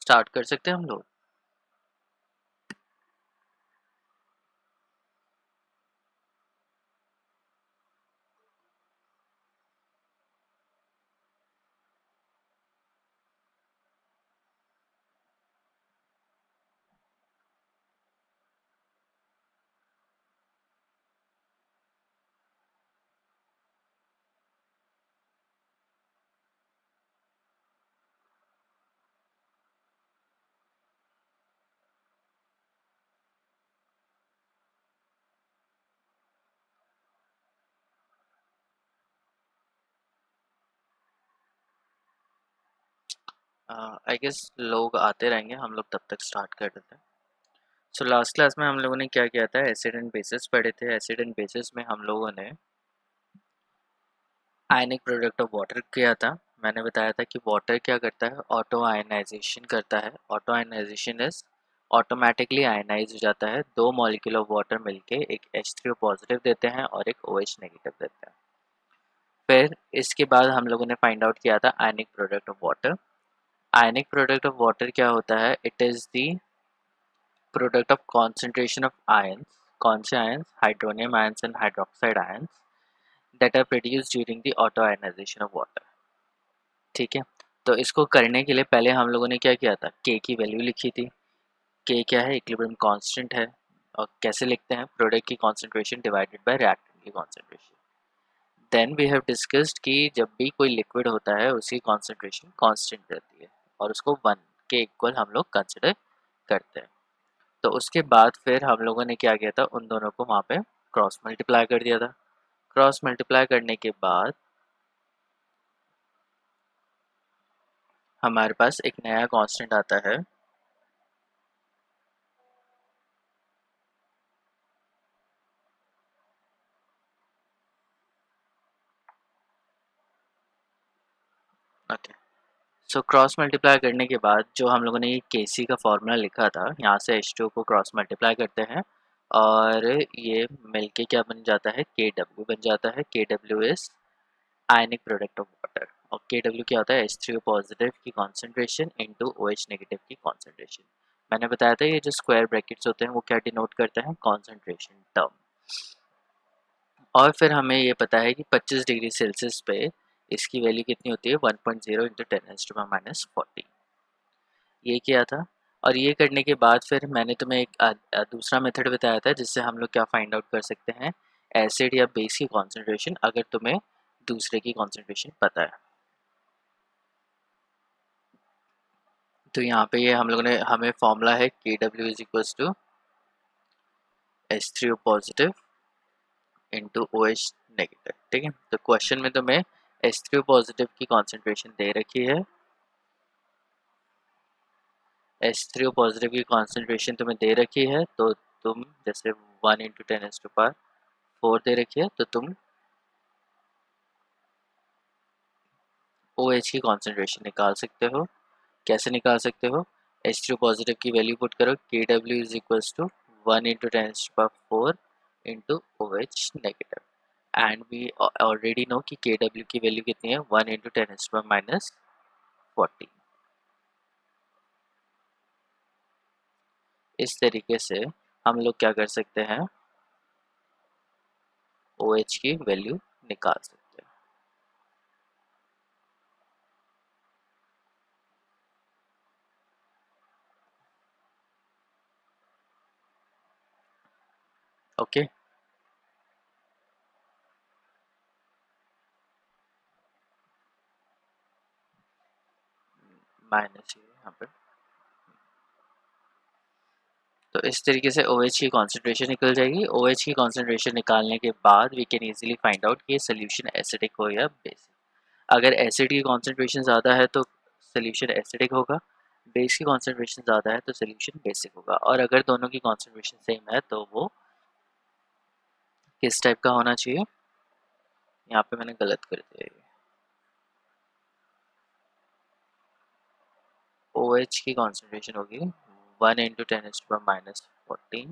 Start कर सकते हैं हम लोग। आई गेस लोग आते रहेंगे, हम लोग तब तक स्टार्ट कर देते हैं। सो लास्ट क्लास में हम लोगों ने क्या किया था, एसिड एंड बेसिस पढ़े थे। एसिड एंड बेसिस में हम लोगों ने आयनिक प्रोडक्ट ऑफ वाटर किया था। मैंने बताया था कि वाटर क्या करता है, ऑटो आयनाइजेशन करता है। Auto ionisation is automatically ionise हो जाता है। दो मॉलिक्यूल ऑफ वाटर मिलके एक H3O पॉजिटिव देते हैं और एक OH नेगेटिव देते हैं। फिर इसके बाद हम लोगों ने फाइंड आउट किया था ionic product of water. Ionic product of water क्या होता है, it is the product of concentration of ions. कौन से ions, hydronium ions and hydroxide ions that are produced during the auto ionisation of water. ठीक है, तो इसको करने के लिए पहले हम लोगों ने क्या किया था, के की वैल्यू लिखी थी। के क्या है, इक्विलिब्रियम कांस्टेंट है। और कैसे लिखते हैं, प्रोडक्ट की कॉन्सेंट्रेशन डिवाइडेड बाय रिएक्टेंट की concentration. Then we have discussed कि जब भी कोई लिक्विड होता है उसकी कॉन्सेंट्रेशन कांस्टेंट रहती है और उसको 1 के इक्वल हम लोग कंसिडर करते हैं। तो उसके बाद फिर हम लोगों ने क्या किया था, उन दोनों को वहाँ पे क्रॉस मल्टीप्लाई कर दिया था। क्रॉस मल्टीप्लाई करने के बाद हमारे पास एक नया कांस्टेंट आता है। ओके, सो क्रॉस मल्टीप्लाई करने के बाद जो हम लोगों ने ये केसी का फॉर्मूला लिखा था, यहाँ से H2O को क्रॉस मल्टीप्लाई करते हैं और ये मिलके क्या बन जाता है, KW बन जाता है। KW is ionic product of water. और KW क्या होता है, H3O पॉजिटिव की कॉन्सेंट्रेशन इंटू OH नेगेटिव की कॉन्सेंट्रेशन। मैंने बताया था ये जो स्क्वायर ब्रैकेट्स होते हैं वो क्या डिनोट करते हैं, कॉन्सेंट्रेशन टर्म। और फिर हमें ये पता है कि 25 डिग्री सेल्सियस पे इसकी वैल्यू कितनी होती है, 1.0 इंटू 10⁻⁻⁴। ये किया था। और ये करने के बाद फिर मैंने तुम्हें एक दूसरा मेथड बताया था जिससे हम लोग क्या फाइंड आउट कर सकते हैं, एसिड या बेस की कॉन्सेंट्रेशन, अगर तुम्हें दूसरे की कॉन्सेंट्रेशन पता है। तो यहाँ पे ये हम लोगों ने, हमें फॉर्मूला है KW is equals to H3O positive into OH negative. ठीक है, तो क्वेश्चन में तुम्हें H3O पॉजिटिव की कॉन्सेंट्रेशन दे रखी है। H3O पॉजिटिव की कॉन्सेंट्रेशन तुम्हें दे रखी है, तो तुम जैसे 1 इंटू 10⁻⁴ दे रखी है, तो तुम OH की कॉन्सेंट्रेशन निकाल सकते हो। कैसे निकाल सकते हो, H3O पॉजिटिव की वैल्यू पुट करो, KW is equals to 1 into 10⁻⁴ into OH negative. And we already know कि KW की वैल्यू कितनी है, 1 इंटू 10⁻⁻⁴। इस तरीके से हम लोग क्या कर सकते हैं, OH की वैल्यू निकाल सकते हैं। ओके, माइनस यहाँ पर। तो इस तरीके से OH की कॉन्सेंट्रेशन निकल जाएगी। OH की कॉन्सेंट्रेशन निकालने के बाद we can easily find out कि ये सोल्यूशन एसिडिक हो या बेसिक। अगर एसिड की कॉन्सेंट्रेशन ज़्यादा है तो सोल्यूशन एसिडिक होगा, बेस की कॉन्सेंट्रेशन ज़्यादा है तो सोल्यूशन बेसिक होगा। और अगर दोनों की कॉन्सेंट्रेशन सेम है तो वो किस टाइप का होना चाहिए, यहाँ पे मैंने गलत कर दिया। OH की कॉन्सेंट्रेशन होगी 1 into 10⁻⁻⁴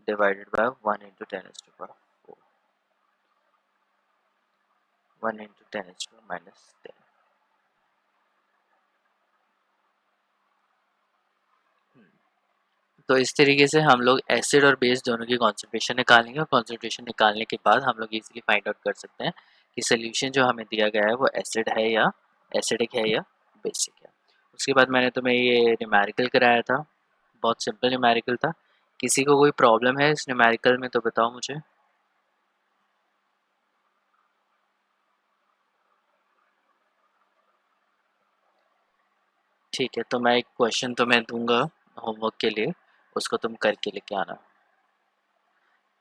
divided by 1 into 10⁻⁴, 1 into 10⁻⁻⁻10। तो इस तरीके से हम लोग एसिड और बेस दोनों की कॉन्सेंट्रेशन निकालेंगे और कॉन्सेंट्रेशन निकालने के बाद हम लोग इजीली फाइंड आउट कर सकते हैं कि सोल्यूशन जो हमें दिया गया है वो एसिड है या एसिडिक है या बेसिक है। उसके बाद मैंने तुम्हें ये न्यूमेरिकल कराया था, बहुत सिंपल न्यूमेरिकल था। किसी को कोई प्रॉब्लम है इस न्यूमेरिकल में तो बताओ मुझे। ठीक है, तो मैं एक क्वेश्चन तुम्हें दूंगा होमवर्क के लिए, उसको तुम करके लेके आना।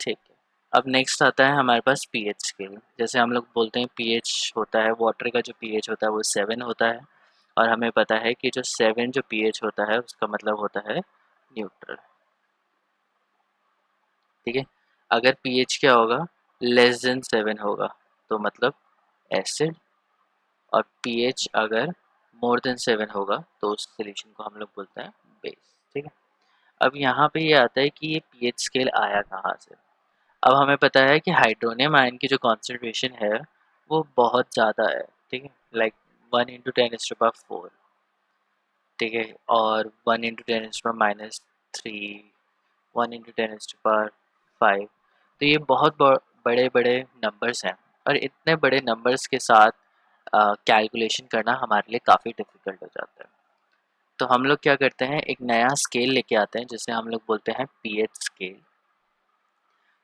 ठीक है। अब नेक्स्ट आता है हमारे पास पीएच स्केल। जैसे हम लोग बोलते हैं पीएच होता है, वाटर का जो पीएच होता है वो 7 होता है, और हमें पता है कि जो 7 जो पीएच होता है उसका मतलब होता है न्यूट्रल। ठीक है। अगर पीएच क्या होगा, लेस देन 7 होगा तो मतलब एसिड, और पीएच अगर मोर देन 7 होगा तो उस सोल्यूशन को हम लोग बोलते हैं बेस। ठीक है। अब यहाँ पे ये आता है कि ये पीएच स्केल आया कहाँ से। अब हमें पता है कि हाइड्रोनियम आयन की जो कॉन्सेंट्रेशन है वो बहुत ज़्यादा है। ठीक है, लाइक 1 × 10⁻⁴। ठीक है, और 1 × 10⁻³ 1 × 10⁻⁵। तो ये बहुत बड़े बड़े नंबर्स हैं, और इतने बड़े नंबर्स के साथ कैलकुलेशन करना हमारे लिए काफ़ी डिफ़िकल्ट हो जाता है। तो हम लोग क्या करते हैं, एक नया स्केल लेके आते हैं जिसे हम लोग बोलते हैं पीएच स्केल।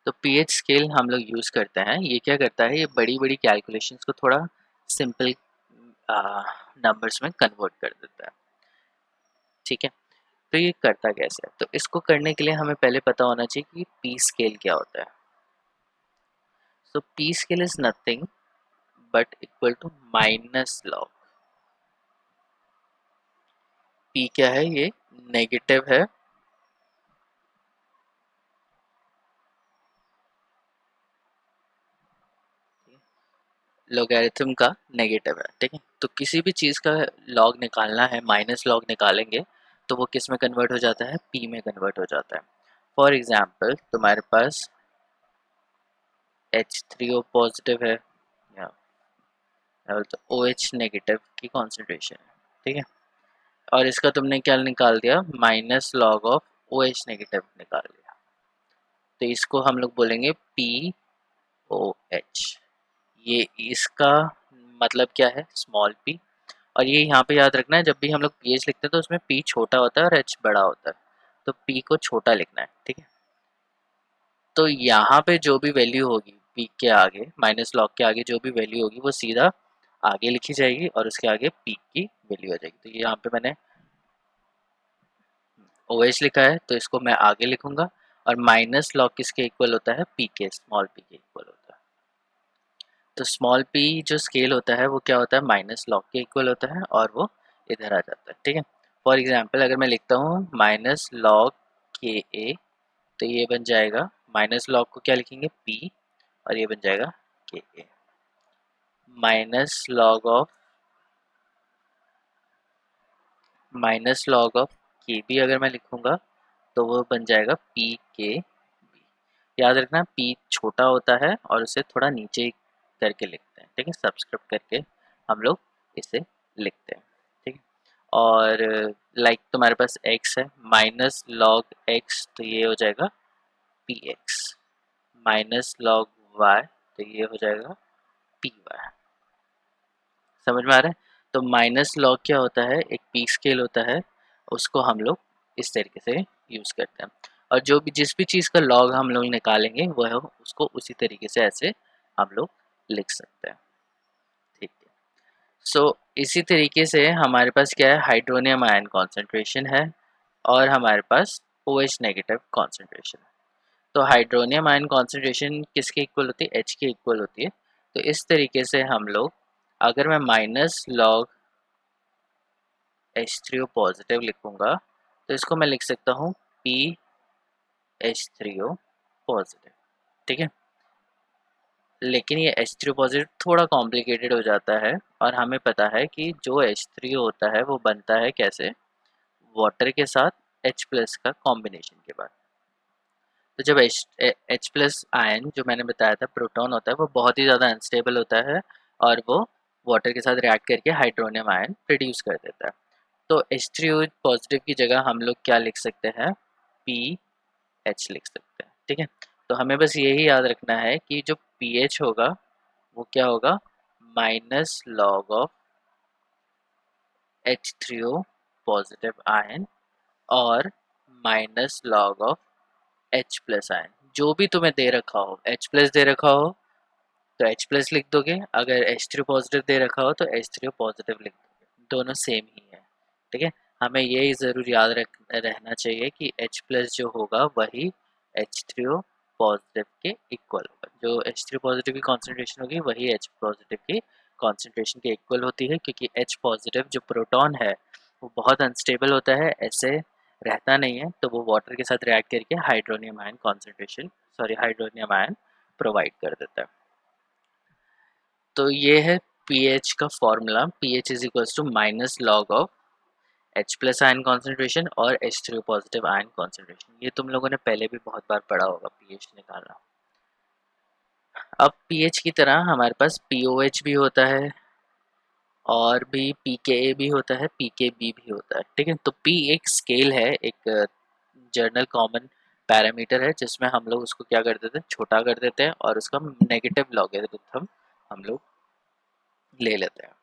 तो पीएच स्केल हम लोग यूज़ करते हैं। ये क्या करता है, ये बड़ी बड़ी कैलकुलेशंस को थोड़ा सिंपल नंबर्स में कन्वर्ट कर देता है। ठीक है। तो ये करता कैसे है, तो इसको करने के लिए हमें पहले पता होना चाहिए कि पी स्केल क्या होता है। So P scale is nothing but equal to minus log. P क्या है, ये नेगेटिव है, लोगैरिथम का नेगेटिव है। ठीक है, तो किसी भी चीज़ का लॉग निकालना है, माइनस लॉग निकालेंगे तो वो किस में कन्वर्ट हो जाता है, पी में कन्वर्ट हो जाता है। फॉर एग्जाम्पल तुम्हारे पास H3O पॉजिटिव है या तो OH नेगेटिव की कॉन्सेंट्रेशन है। ठीक है, और इसका तुमने क्या निकाल दिया, minus log of OH negative निकाल लिया, तो इसको हम लोग बोलेंगे POH। ये इसका मतलब क्या है, स्मॉल p। और ये यहाँ पे याद रखना है, जब भी हम लोग pH लिखते हैं तो उसमें p छोटा होता है और h बड़ा होता है, तो p को छोटा लिखना है। ठीक है, तो यहाँ पे जो भी वैल्यू होगी p के आगे, माइनस लॉग के आगे जो भी वैल्यू होगी वो सीधा आगे लिखी जाएगी और उसके आगे p की वैल्यू आ जाएगी। तो ये यहाँ पे मैंने OH लिखा है तो इसको मैं आगे लिखूंगा, और माइनस लॉग किसके इक्वल होता है, p के, स्मॉल p के इक्वल होता है। तो स्मॉल p जो स्केल होता है वो क्या होता है, माइनस लॉग के इक्वल होता है, और वो इधर आ जाता है। ठीक है, फॉर एग्जाम्पल अगर मैं लिखता हूँ माइनस लॉग के ए, तो ये बन जाएगा, माइनस लॉग को क्या लिखेंगे, p, और ये बन जाएगा के ए। माइनस लॉग ऑफ के बी अगर मैं लिखूंगा तो वो बन जाएगा पी के बी। याद रखना p छोटा होता है और उसे थोड़ा नीचे करके लिखते हैं। ठीक है, सब्सक्रिप्ट करके हम लोग इसे लिखते हैं। ठीक है, और लाइक तुम्हारे पास x है, माइनस लॉग x तो ये हो जाएगा P x, minus log y तो ये हो जाएगा पी वाई। समझ में आ रहा है। तो माइनस लॉग क्या होता है, एक पी स्केल होता है, उसको हम लोग इस तरीके से यूज़ करते हैं, और जो भी जिस भी चीज़ का लॉग हम लोग निकालेंगे वह उसको उसी तरीके से ऐसे हम लोग लिख सकते हैं। ठीक है, सो इसी तरीके से हमारे पास क्या है, हाइड्रोनियम आयन कॉन्सेंट्रेशन है और हमारे पास OH नेगेटिव कॉन्सेंट्रेशन है। तो हाइड्रोनियम आयन कॉन्सेंट्रेशन किसके इक्वल होती है, H के इक्वल होती है। तो इस तरीके से हम लोग, अगर मैं माइनस लॉग H3O पॉजिटिव लिखूंगा तो इसको मैं लिख सकता हूँ PH3O पॉजिटिव। ठीक है, लेकिन ये H3O पॉजिटिव थोड़ा कॉम्प्लिकेटेड हो जाता है, और हमें पता है कि जो H3O होता है वो बनता है कैसे, वाटर के साथ H प्लस का कॉम्बिनेशन के बाद। तो जब H प्लस आयन जो मैंने बताया था प्रोटॉन होता है वो बहुत ही ज़्यादा अनस्टेबल होता है, और वो वाटर के साथ रिएक्ट करके हाइड्रोनियम आयन प्रोड्यूस कर देता है। तो H3O पॉजिटिव की जगह हम लोग क्या लिख सकते हैं, पी एच लिख सकते हैं। ठीक है, तो हमें बस यही याद रखना है कि जो पी एच होगा वो क्या होगा, minus log of H3O positive ion और minus log of H plus ion. जो भी तुम्हें दे रखा हो, H प्लस दे रखा हो तो H प्लस लिख दोगे, अगर H3 पॉजिटिव दे रखा हो तो H3 पॉजिटिव लिख दोगे, दोनों सेम ही है। ठीक है, हमें ये ज़रूर याद रहना चाहिए कि H प्लस जो होगा वही H3O पॉजिटिव के इक्वल होगा। जो H3 पॉजिटिव की कॉन्सेंट्रेशन होगी वही H पॉजिटिव की कॉन्सेंट्रेशन के इक्वल होती है, क्योंकि H पॉजिटिव जो प्रोटॉन है वो बहुत अनस्टेबल होता है, ऐसे रहता नहीं है, तो वो वाटर के साथ रिएक्ट करके hydronium ion concentration hydronium ion provide कर देता है। तो ये है pH का formula, pH is equals to minus log of H plus ion concentration और H3O पॉजिटिव आयन कॉन्सेंट्रेशन। ये तुम लोगों ने पहले भी बहुत बार पढ़ा होगा pH निकालना। अब pH की तरह हमारे पास POH भी होता है और भी pKa भी होता है, pKb भी होता है। ठीक है, तो P एक स्केल है, एक जर्नल कॉमन पैरामीटर है जिसमें हम लोग उसको क्या कर देते हैं, छोटा कर देते हैं और उसका नेगेटिव लॉगरिथम हम लोग ले लेते हैं।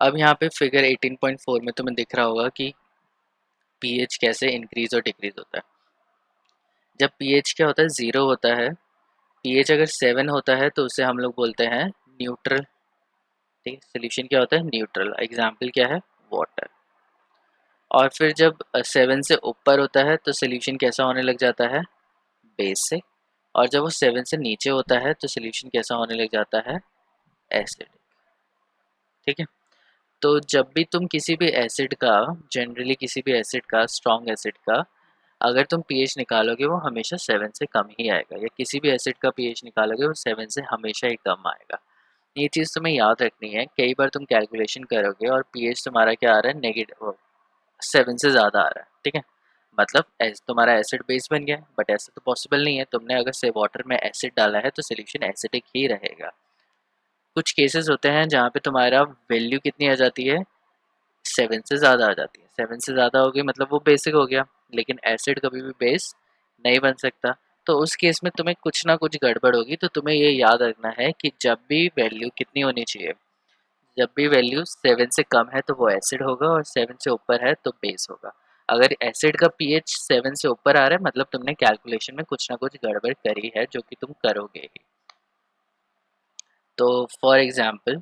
अब यहाँ पे फिगर 18.4 में तुम्हें दिख रहा होगा कि pH कैसे इंक्रीज और डिक्रीज होता है। जब pH क्या होता है, 0 होता है, pH अगर 7 होता है तो उसे हम लोग बोलते हैं न्यूट्रल। ठीक है, सोल्यूशन क्या होता है, न्यूट्रल। एग्जाम्पल क्या है, वाटर। और फिर जब 7 से ऊपर होता है तो सोल्यूशन कैसा होने लग जाता है, बेसिक। और जब वो 7 से नीचे होता है तो सोल्यूशन कैसा होने लग जाता है, एसिडिक। ठीक है, तो जब भी तुम किसी भी एसिड का, जनरली किसी भी एसिड का, स्ट्रॉन्ग एसिड का अगर तुम pH निकालोगे वो हमेशा 7 से कम ही आएगा, या किसी भी एसिड का pH निकालोगे वो 7 से हमेशा ही कम आएगा। ये चीज़ तुम्हें याद रखनी है। कई बार तुम कैलकुलेशन करोगे और pH तुम्हारा क्या आ रहा है, नेगेटिव 7 से ज़्यादा आ रहा है। ठीक है, मतलब तुम्हारा एसिड बेस बन गया, बट ऐसा तो पॉसिबल नहीं है। तुमने अगर से वाटर में एसिड डाला है तो सोल्यूशन एसिडिक ही रहेगा। कुछ केसेस होते हैं जहाँ पे तुम्हारा वैल्यू कितनी आ जाती है, 7 से ज़्यादा आ जाती है। 7 से ज़्यादा हो गई मतलब वो बेसिक हो गया, लेकिन एसिड कभी भी बेस नहीं बन सकता। तो उस केस में तुम्हें कुछ ना कुछ गड़बड़ होगी। तो तुम्हें ये याद रखना है कि जब भी वैल्यू कितनी होनी चाहिए, जब भी वैल्यू 7 से कम है तो वो एसिड होगा और 7 से ऊपर है तो बेस होगा। अगर एसिड का pH 7 से ऊपर आ रहा है मतलब तुमने कैलकुलेशन में कुछ ना कुछ गड़बड़ करी है, जो कि तुम करोगे ही। तो फॉर एग्जाम्पल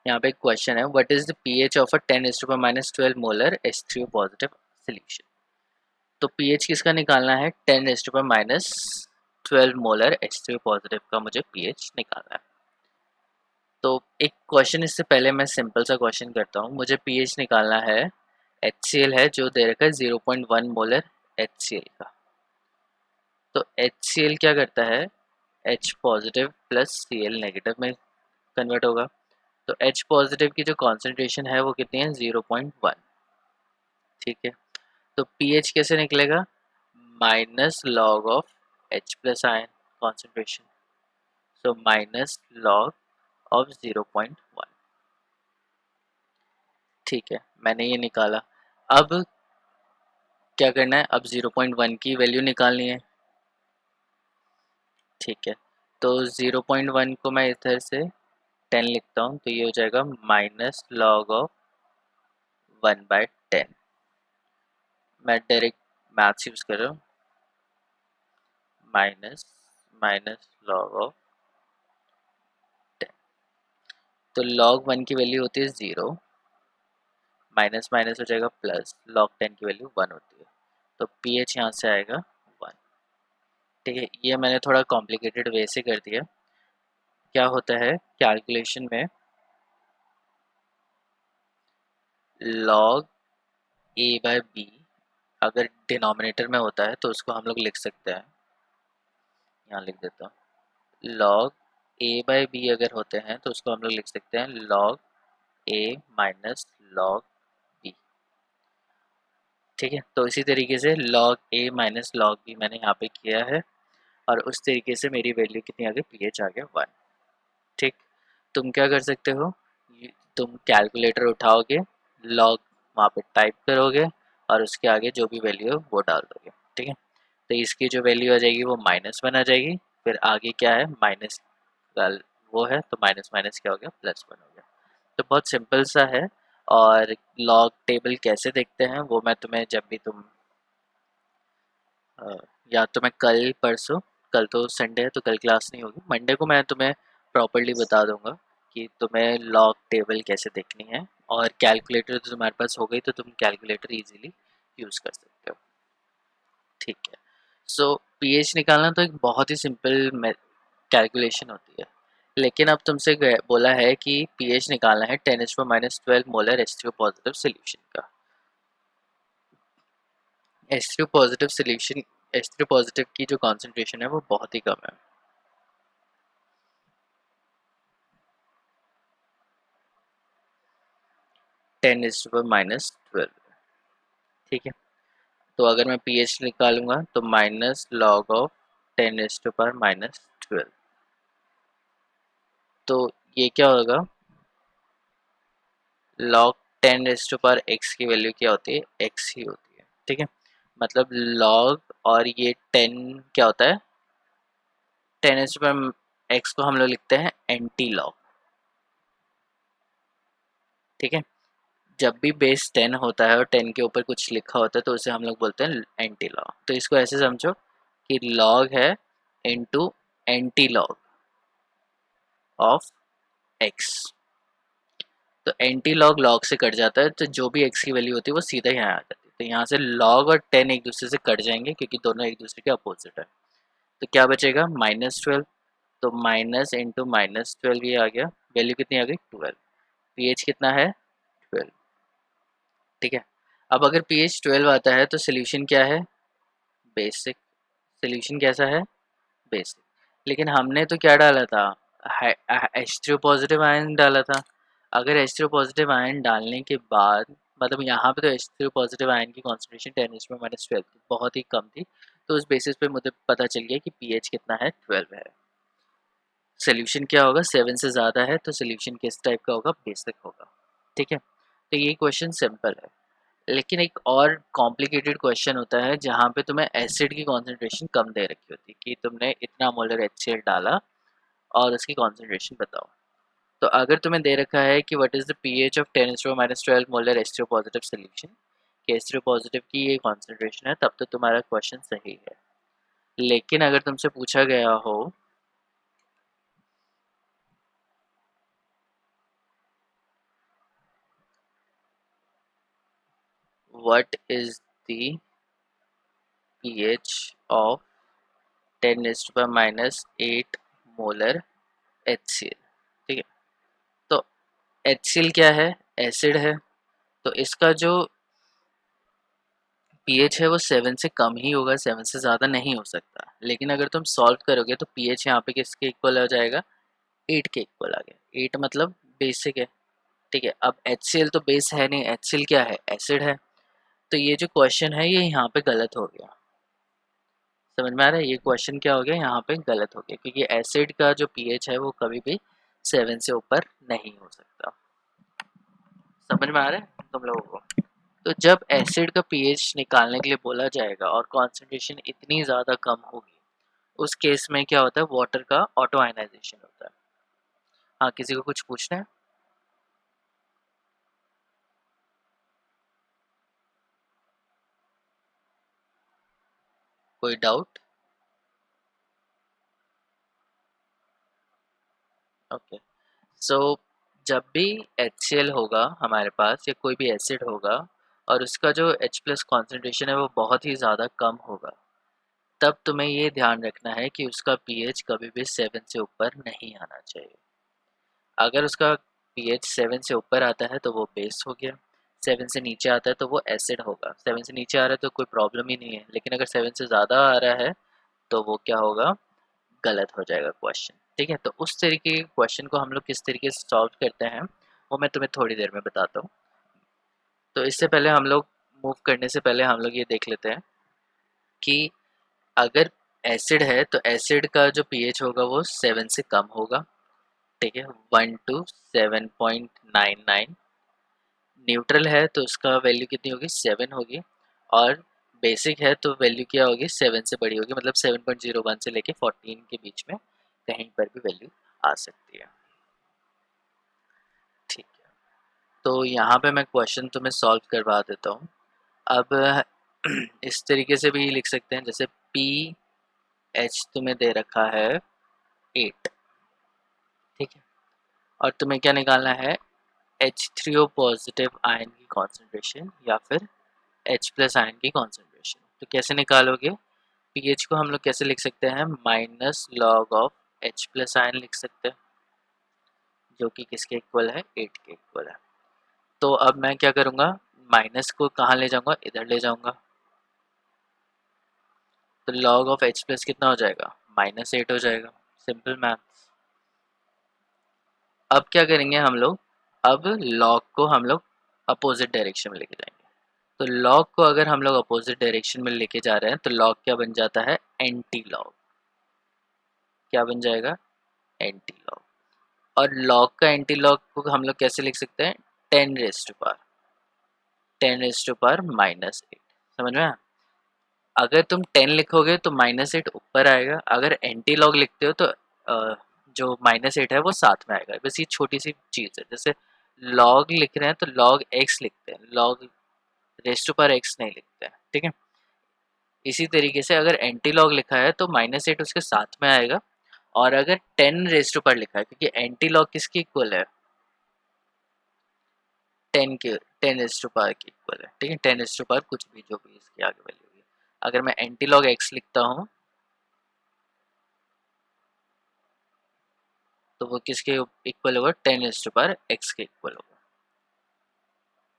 यहाँ पे एक क्वेश्चन है, what is the pH of a 10⁻⁻12 molar H3O positive solution. तो pH किसका निकालना है, 10⁻12 मोलर H3O पॉजिटिव का मुझे pH निकालना है। तो एक क्वेश्चन इससे पहले मैं सिंपल सा क्वेश्चन करता हूँ। मुझे pH निकालना है, HCl है जो दे रखा है 0.1 मोलर HCl का। तो HCl क्या करता है, H positive plus Cl negative में कन्वर्ट होगा। तो H पॉजिटिव की जो कॉन्सेंट्रेशन है वो कितनी है, 0.1। ठीक है, तो pH कैसे निकलेगा, minus log of H plus ion concentration, so minus log of 0.1। ठीक है, मैंने ये निकाला। अब क्या करना है, अब 0.1 की वैल्यू निकालनी है। ठीक है, तो 0.1 को मैं इधर से 10 लिखता हूँ तो ये हो जाएगा माइनस लॉग ऑफ 1/10। मैं डायरेक्ट मैथ्स यूज कर रहा हूँ, माइनस माइनस लॉग ऑफ 10। तो log 1 की वैल्यू होती है 0, माइनस माइनस हो जाएगा प्लस, log 10 की वैल्यू 1 होती है, तो pH यहाँ से आएगा 1। ठीक है, ये मैंने थोड़ा कॉम्प्लिकेटेड वे से कर दिया। क्या होता है कैलकुलेशन में, log a/b अगर डिनोमिनेटर में होता है तो उसको हम लोग लिख सकते हैं, यहाँ लिख देता हूँ, log a/b अगर होते हैं तो उसको हम लोग लिख सकते हैं log a minus log b। ठीक है, तो इसी तरीके से log a minus log b मैंने यहाँ पे किया है और उस तरीके से मेरी वैल्यू कितनी आ गई, pH आ गया 1। ठीक, तुम क्या कर सकते हो, तुम कैलकुलेटर उठाओगे, log वहाँ पे टाइप करोगे और उसके आगे जो भी वैल्यू है वो डाल दोगे। ठीक है, तो इसकी जो वैल्यू आ जाएगी वो -1 आ जाएगी। फिर आगे क्या है, माइनस वो है, तो माइनस माइनस क्या हो गया, +1 हो गया। तो बहुत सिंपल सा है। और लॉग टेबल कैसे देखते हैं वो मैं तुम्हें जब भी तुम अ, या तो मैं कल परसों, कल तो संडे है तो कल क्लास नहीं होगी, मंडे को मैं तुम्हें प्रॉपर्ली बता दूंगा कि तुम्हें लॉग टेबल कैसे देखनी है। और कैलकुलेटर तो तुम्हारे पास हो गई, तो तुम कैलकुलेटर इजीली यूज़ कर सकते हो। ठीक है, सो पीएच निकालना तो एक बहुत ही सिंपल कैलकुलेशन होती है। लेकिन अब तुमसे बोला है कि पीएच निकालना है 10⁻⁻12 मोलर H3O पॉजिटिव सोल्यूशन का। H3O positive solution, H3O positive की जो कॉन्सेंट्रेशन है वो बहुत ही कम है। 10⁻12। ठीक है, तो अगर मैं पीएच निकालूंगा तो -log of 10⁻12। तो ये क्या होगा, log 10⁻x की वैल्यू क्या होती है, x ही होती है। ठीक है, मतलब log, और ये 10 क्या होता है, 10⁻x को हम लोग लिखते हैं एंटी लॉग। ठीक है, जब भी बेस 10 होता है और 10 के ऊपर कुछ लिखा होता है तो उसे हम लोग बोलते हैं एंटी लॉग। तो इसको ऐसे समझो कि लॉग है into anti log of x. तो एंटी लॉग लॉग से कट जाता है, तो जो भी एक्स की वैल्यू होती है वो सीधा यहाँ आ जाती है। तो यहाँ से लॉग और 10 एक दूसरे से कट जाएंगे क्योंकि दोनों एक दूसरे के अपोजिट है। तो क्या बचेगा, -12। तो माइनस इंटू -12 ये आ गया, वैल्यू कितनी आ गई, 12। पीएच कितना है, 12। ठीक है, अब अगर पीएच 12 आता है तो सोल्यूशन क्या है, बेसिक। सोल्यूशन कैसा है, बेसिक। लेकिन हमने तो क्या डाला था, H3O पॉजिटिव आयन डाला था। अगर H3O पॉजिटिव आयन डालने के बाद, मतलब यहाँ पे तो H3O पॉजिटिव आयन की कॉन्सेंट्रेशन 10⁻12 थी, बहुत ही कम थी। तो उस बेसिस पे मुझे पता चल गया कि पीएच कितना है, 12 है। सोल्यूशन क्या होगा, 7 से ज़्यादा है तो सोल्यूशन किस टाइप का होगा, बेसिक होगा। ठीक है, तो ये क्वेश्चन सिंपल है। लेकिन एक और कॉम्प्लिकेटेड क्वेश्चन होता है जहाँ पे तुम्हें एसिड की कॉन्सेंट्रेशन कम दे रखी होती है कि तुमने इतना मोलर HCl डाला और उसकी कॉन्सेंट्रेशन बताओ। तो अगर तुम्हें दे रखा है कि what is the pH of 10⁻12 molar H3O positive solution, कि H3O पॉजिटिव की ये कॉन्सेंट्रेशन है, तब तो तुम्हारा क्वेश्चन सही है। लेकिन अगर तुमसे पूछा गया हो what is the pH of 10⁻8 molar HCl। ठीक है, तो HCl क्या है, एसिड है। तो इसका जो pH है वो 7 से कम ही होगा, 7 से ज़्यादा नहीं हो सकता। लेकिन अगर तुम सॉल्व करोगे तो pH यहाँ पे किसके इक्वल आ जाएगा, 8 के इक्वल आ गया। 8 मतलब बेसिक है। ठीक है, अब HCl तो बेस है नहीं, HCl क्या है, एसिड है। तो ये जो क्वेश्चन है ये यहाँ पे गलत हो गया। समझ में आ रहा है, ये क्वेश्चन क्या हो गया, यहाँ पे गलत हो गया, क्योंकि एसिड का जो pH है वो कभी भी 7 से ऊपर नहीं हो सकता। समझ में आ रहा है तुम लोगों को। तो जब एसिड का पीएच निकालने के लिए बोला जाएगा और कॉन्सेंट्रेशन इतनी ज़्यादा कम होगी, उस केस में क्या होता है, वाटर का ऑटो आयनाइजेशन होता है। हाँ, किसी को कुछ पूछना है, कोई डाउट? ओके, सो जब भी HCl होगा हमारे पास या कोई भी एसिड होगा और उसका जो H+ कॉन्सेंट्रेशन है वो बहुत ही ज़्यादा कम होगा, तब तुम्हें ये ध्यान रखना है कि उसका पीएच कभी भी 7 से ऊपर नहीं आना चाहिए। अगर उसका पीएच 7 से ऊपर आता है तो वो बेस हो गया, 7 से नीचे आता है तो वो एसिड होगा। 7 से नीचे आ रहा है तो कोई प्रॉब्लम ही नहीं है, लेकिन अगर 7 से ज़्यादा आ रहा है तो वो क्या होगा, गलत हो जाएगा क्वेश्चन। ठीक है, तो उस तरीके के क्वेश्चन को हम लोग किस तरीके से सॉल्व करते हैं वो मैं तुम्हें थोड़ी देर में बताता हूँ। तो इससे पहले हम लोग मूव करने से पहले हम लोग ये देख लेते हैं कि अगर एसिड है तो एसिड का जो पीएच होगा वो 7 से कम होगा। ठीक है, 1 to 7.99। न्यूट्रल है तो उसका वैल्यू कितनी होगी, 7 होगी। और बेसिक है तो वैल्यू क्या होगी, 7 से बड़ी होगी, मतलब 7.01 से लेके 14 के बीच में कहीं पर भी वैल्यू आ सकती है। ठीक है, तो यहाँ पे मैं क्वेश्चन तुम्हें सॉल्व करवा देता हूँ। अब इस तरीके से भी लिख सकते हैं, जैसे पी एच तुम्हें दे रखा है 8, ठीक है, और तुम्हें क्या निकालना है, H3O पॉजिटिव आयन की कॉन्सेंट्रेशन या फिर H प्लस आयन की कॉन्सेंट्रेशन। तो कैसे निकालोगे, पीएच को हम लोग कैसे लिख सकते हैं, minus log of H plus ion लिख सकते हैं, जो कि किसके इक्वल है, 8 के इक्वल है। तो अब मैं क्या करूँगा, माइनस को कहाँ ले जाऊँगा, इधर ले जाऊँगा, तो लॉग ऑफ H प्लस कितना हो जाएगा, -8 हो जाएगा, सिंपल मैथ। अब क्या करेंगे हम लोग, अब लॉग को हम लोग अपोजिट डायरेक्शन में लेके जाएंगे। तो लॉग को अगर हम लोग अपोजिट डायरेक्शन में लेके जा रहे हैं तो लॉग क्या बन जाता है, एंटी लॉग। क्या बन जाएगा, एंटी लॉग। और लॉग का एंटी लॉग को हम लोग कैसे लिख सकते हैं, 10 रेज़ टू पावर -8। समझ में आया? अगर तुम 10 लिखोगे तो -8 ऊपर आएगा, अगर एंटी लॉग लिखते हो तो जो -8 है वो साथ में आएगा। बस ये छोटी सी चीज़ है, जैसे लॉग लिख रहे हैं तो लॉग एक्स लिखते हैं, log raise to power x नहीं लिखते हैं, ठीक है। इसी तरीके से अगर एंटी लॉग लिखा है तो -8 उसके साथ में आएगा, और अगर 10 रेज़ टू पावर लिखा है, क्योंकि एंटी लॉग किसकी इक्वल है, 10 रेज़ टू पावर की इक्वल है, ठीक है। 10 रेज़ टू पावर कुछ भी, जो भी इसकी आगे वैल्यू होगी। अगर मैं एंटी लॉग एक्स लिखता हूँ तो वो किसके इक्वल होगा, 10 रेज़ टू पावर एक्स के इक्वल होगा,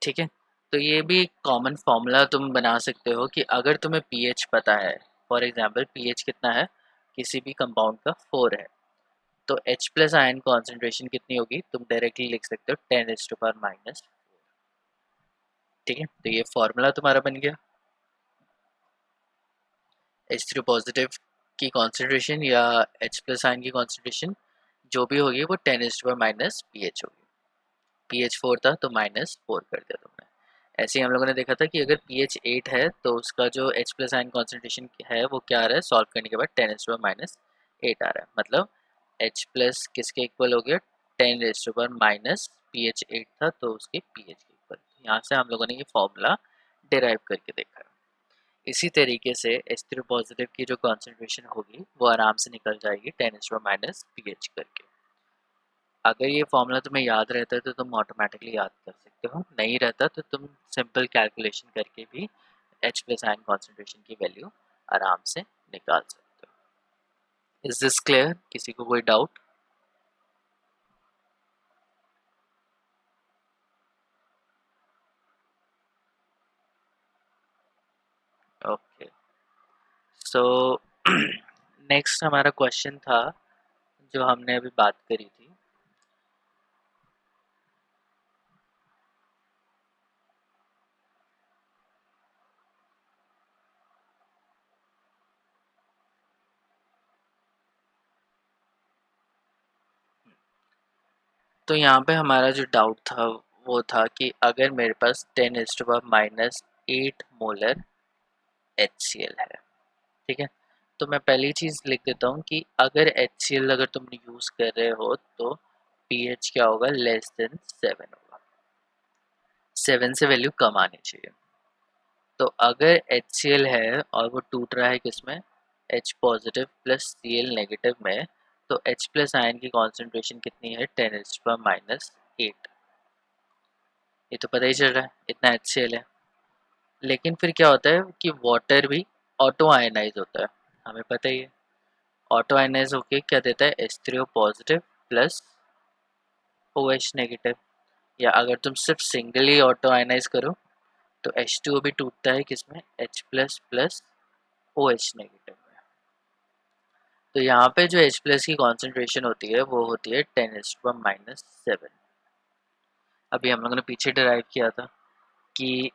ठीक है। तो ये भी एक कॉमन फॉर्मूला तुम बना सकते हो कि अगर तुम्हें पीएच पता है, फॉर एग्जांपल पीएच कितना है, किसी भी कंपाउंड का 4 है, तो H प्लस आयन कॉन्सेंट्रेशन कितनी होगी, तुम डायरेक्टली लिख सकते हो 10 रेज़ टू पावर -4, ठीक है। तो ये फॉर्मूला तुम्हारा बन गया, H3 पॉजिटिव की कॉन्सेंट्रेशन या H प्लस आयन की कॉन्सेंट्रेशन जो भी होगी वो 10 raise to power minus P H होगी। पी एच 4 था तो -4 कर दिया तुमने। ऐसे ही हम लोगों ने देखा था कि अगर पी एच 8 है तो उसका जो H प्लस आयन कॉन्सेंट्रेशन है वो क्या आ रहा है, सॉल्व करने के बाद 10 रेज़ टू पावर -8 आ रहा है, मतलब H प्लस किसके इक्वल हो गया, 10 raise to power minus P H 8 था तो उसके पी एच के इक्वल। यहाँ से हम लोगों ने ये फॉर्मूला डिराइव करके देखा है। इसी तरीके से H3 पॉजिटिव की जो कॉन्सेंट्रेशन होगी वो आराम से निकल जाएगी 10 raise to power minus P H करके। अगर ये फॉर्मूला तुम्हें याद रहता है तो तुम ऑटोमेटिकली याद कर सकते हो, नहीं रहता तो तुम सिंपल कैलकुलेशन करके भी H प्लस आयन कॉन्सेंट्रेशन की वैल्यू आराम से निकाल सकते हो। इज दिस क्लियर, किसी को कोई डाउट? ओके, सो नेक्स्ट हमारा क्वेश्चन था जो हमने अभी बात करी थी। तो यहाँ पे हमारा जो डाउट था वो था कि अगर मेरे पास 10 raise to power -8 molar HCl है, ठीक है, तो मैं पहली चीज़ लिख देता हूँ कि अगर HCl अगर तुम यूज़ कर रहे हो तो pH क्या होगा, <<7 होगा, 7 से वैल्यू कम आनी चाहिए। तो अगर HCl है और वो टूट रहा है किसमें, H positive plus Cl negative में, तो H प्लस आयन की कॉन्सेंट्रेशन कितनी है, 10 रेज़ टू पावर -8। ये तो पता ही चल रहा है इतना HCl है। लेकिन फिर क्या होता है कि वाटर भी ऑटो आयनाइज होता है, हमें पता ही है। ऑटो आयनाइज होके क्या देता है, H3O positive plus OH negative. या अगर तुम सिर्फ सिंगली ऑटो आयनाइज करो तो H2O भी टूटता है किसमें, H plus plus OH negative में। तो यहाँ पे जो H प्लस की कॉन्सेंट्रेशन होती है वो होती है 10 रेज़ टू पावर -7। अभी हम लोगों ने पीछे डिराइव किया था कि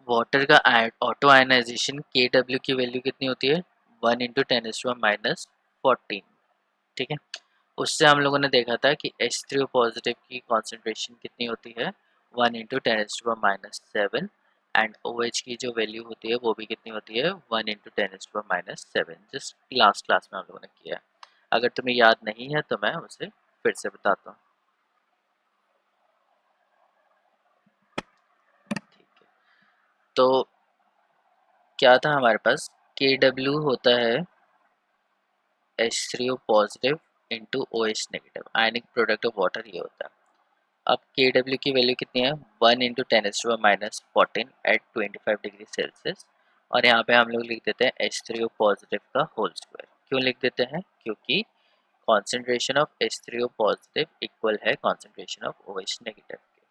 वाटर का ऑटो आयनाइजेशन KW की वैल्यू कितनी होती है, 1 × 10⁻⁴, ठीक है। उससे हम लोगों ने देखा था कि H3O पॉजिटिव की कॉन्सेंट्रेशन कितनी होती है, 1 × 10⁻⁷ एंड OH की जो वैल्यू होती है वो भी कितनी होती है 1 × 10⁻⁷ जस्ट लास्ट क्लास में हम लोगों ने किया है। अगर तुम्हें याद नहीं है तो मैं उसे फिर से बताता हूँ। ठीक है, तो क्या था हमारे पास, KW होता है H3O positive into OH negative, ionic product of water ये होता है। अब KW की वैल्यू कितनी है 1 × 10⁻⁴ एट 25 डिग्री सेल्सियस, और यहाँ पे हम लोग लिख देते हैं H3O पॉजिटिव का होल स्क्वायर। क्यों लिख देते हैं, क्योंकि concentration of H3O positive equal है कॉन्सेंट्रेशन ऑफ OH नेगेटिव के।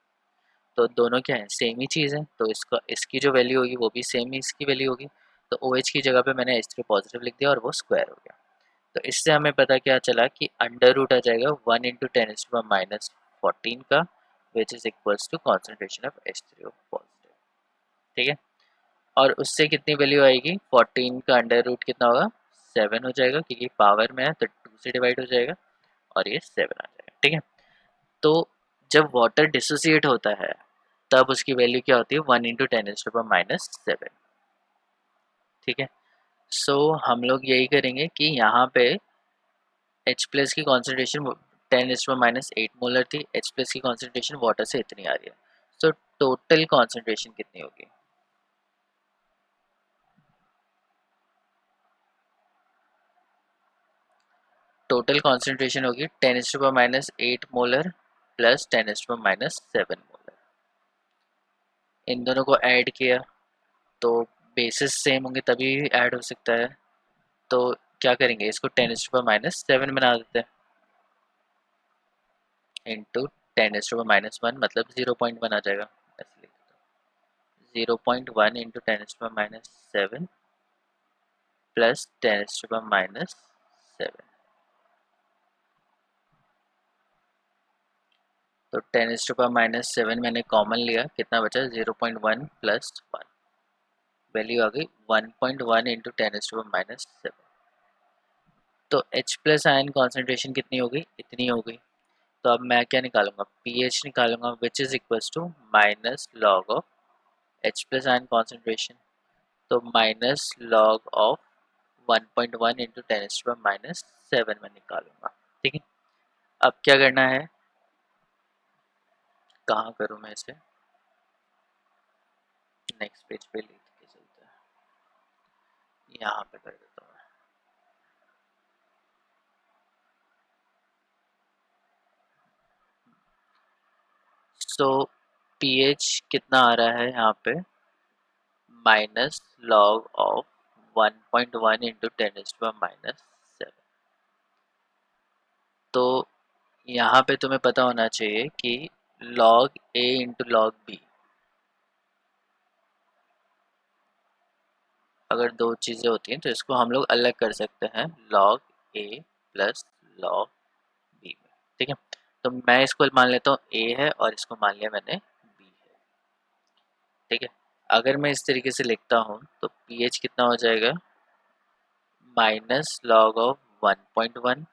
तो दोनों क्या है, सेम ही चीज़ है, तो इसका इसकी जो वैल्यू होगी वो भी सेम ही इसकी वैल्यू होगी। तो OH की जगह पे मैंने H3O पॉजिटिव लिख दिया और वो स्क्वायर हो गया। तो इससे हमें पता क्या चला कि अंडर रूट आ जाएगा 1 × 10⁻⁴ का, which is equals to concentration of H3O positive. ठीक है, और उससे कितनी वैल्यू आएगी, 14 का अंडर रूट कितना होगा 7 हो जाएगा, क्योंकि पावर में है तो 2 से डिवाइड हो जाएगा और ये 7 आ जाएगा। ठीक है, तो जब वाटर डिसोसिएट होता है तब उसकी वैल्यू क्या होती है 1 × 10⁻⁷। ठीक है, सो हम लोग यही करेंगे कि यहाँ पे H प्लस की कॉन्सेंट्रेशन 10⁻⁸ मोलर थी, H प्लस की कॉन्सेंट्रेशन वाटर से इतनी आ रही है, सो टोटल कॉन्सेंट्रेशन कितनी होगी, टोटल कॉन्सेंट्रेशन होगी 10⁻⁸ मोलर प्लस 10⁻⁷ मोलर। इन दोनों को ऐड किया तो बेसिस सेम होंगे तभी ऐड हो सकता है, तो क्या करेंगे, इसको 10⁻⁷ बना देते हैं इंटू 10⁻⁻1 मतलब 0.1 आ जाएगा, ऐसे लिख देते हैं 0.1 × 10⁻⁷ प्लस 10⁻⁷। तो 10⁻⁷ मैंने कॉमन लिया, कितना बचा 0.1 प्लस 1, वैल्यू आ गई 1.1 × 10⁻⁷। तो H प्लस आयन कॉन्सेंट्रेशन कितनी हो गई, इतनी हो गई। तो अब मैं क्या निकालूंगा, pH निकालूंगा, which is equals to minus log of H plus ion concentration, तो माइनस लॉग ऑफ 1.1 × 10⁻⁷ में निकालूंगा। ठीक है, अब क्या करना है, कहाँ करूँ मैं इसे, नेक्स्ट पेज पे लिख के चलते हैं, यहाँ पे कर देता हूँ। सो pH कितना आ रहा है यहाँ पे, माइनस लॉग ऑफ 1.1 × 10⁻⁷। तो यहाँ पे तुम्हें पता होना चाहिए कि log A × log B, अगर दो चीज़ें होती हैं तो इसको हम लोग अलग कर सकते हैं log A plus log B में। ठीक है, तो मैं इसको मान लेता हूँ A है और इसको मान लिया मैंने B है। ठीक है, अगर मैं इस तरीके से लिखता हूँ तो pH कितना हो जाएगा, minus log of 1.1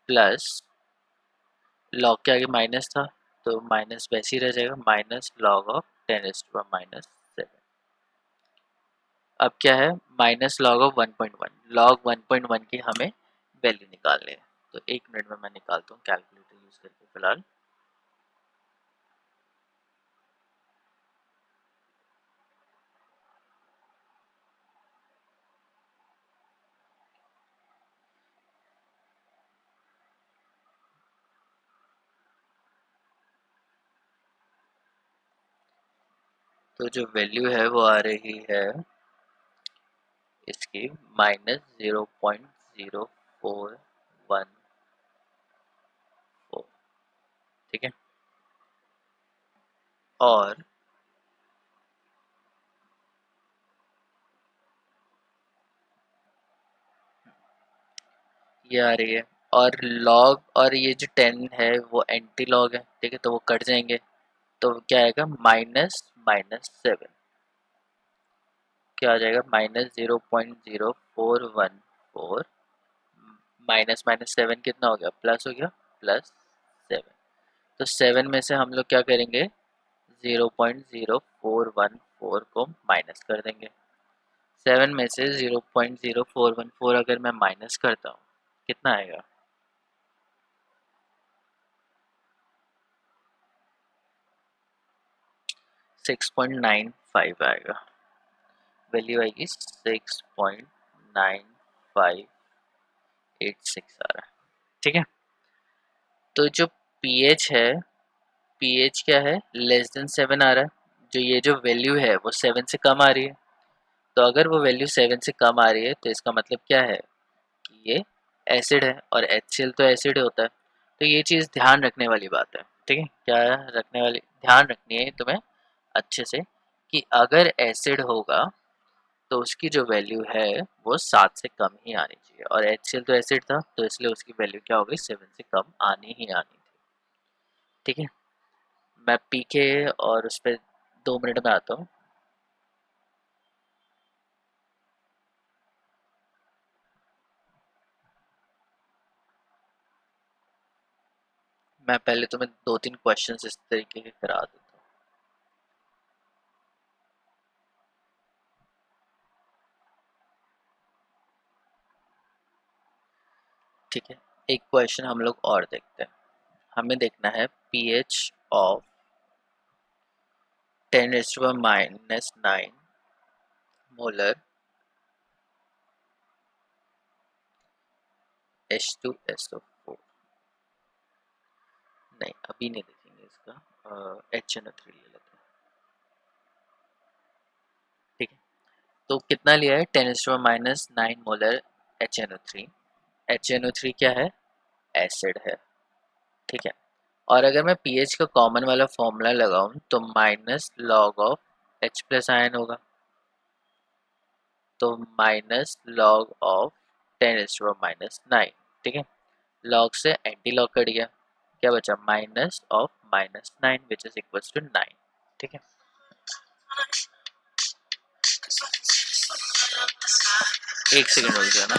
plus log के आगे माइनस था तो माइनस वैसे ही रह जाएगा, माइनस लॉग ऑफ 10⁻⁷। अब क्या है, माइनस लॉग ऑफ 1.1, लॉग 1.1 की हमें वैल्यू निकालनी है, तो 1 मिनट में मैं निकालता हूँ कैलकुलेटर यूज करके फिलहाल। तो जो वैल्यू है वो आ रही है इसकी -0.0414। ठीक है, और ये आ रही है, और लॉग और ये जो 10 है वो एंटी लॉग है। ठीक है, तो वो कट जाएंगे, तो क्या आएगा माइनस माइनस 7, क्या आ जाएगा -0.0414 माइनस माइनस 7 कितना हो गया, प्लस हो गया, +7। तो 7 में से हम लोग क्या करेंगे 0.0414 4 को माइनस कर देंगे। 7 में से 0.0414 अगर मैं माइनस करता हूँ कितना आएगा? 6.95 आएगा। वैल्यू आएगी 6.9586 आ रहा है। ठीक है, तो जो pH है, pH क्या है, लेस देन 7 आ रहा है। जो ये जो वैल्यू है वो 7 से कम आ रही है। तो अगर वो वैल्यू 7 से कम आ रही है तो इसका मतलब क्या है कि ये एसिड है, और HCl तो एसिड होता है। तो ये चीज़ ध्यान रखने वाली बात है। ठीक है, क्या रखने वाली, ध्यान रखनी है तुम्हें अच्छे से, कि अगर एसिड होगा तो उसकी जो वैल्यू है वो 7 से कम ही आनी चाहिए, और HCl तो एसिड था तो इसलिए उसकी वैल्यू क्या होगी, 7 से कम आनी ही आनी थी। ठीक है, मैं पी के और उस पर 2 मिनट में आता हूँ। मैं पहले तुम्हें 2-3 क्वेश्चंस इस तरीके के करा देता हूँ। ठीक है, एक क्वेश्चन हम लोग और देखते हैं। हमें देखना है pH ऑफ 10⁻⁹ मोलर H2SO4। नहीं, अभी नहीं देखेंगे इसका, HNO3 ले लेते हैं। ठीक है, तो कितना लिया है, 10⁻⁹ मोलर HNO3। HNO3 क्या है, एसिड है। ठीक है, और अगर मैं pH का कॉमन वाला फॉर्मूला लगाऊं तो minus log of H plus ion होगा, तो माइनस लॉग ऑफ 10⁻⁹। ठीक है, लॉग से एंटी लॉग कट गया, क्या बचा, minus of -9 which is equals to 9। ठीक है, एक सेकेंड रुक जाना।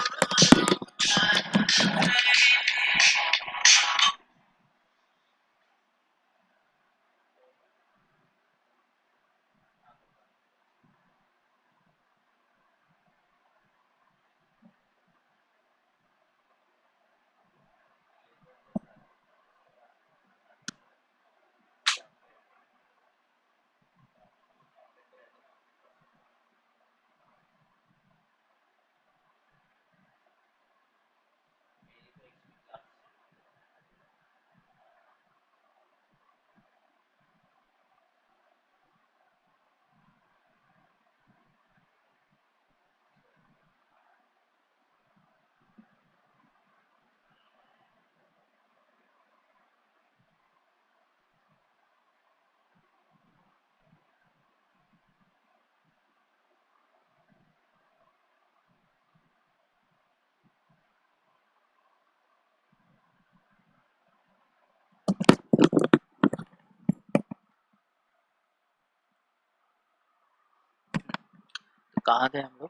तो कहाँ थे हम लोग,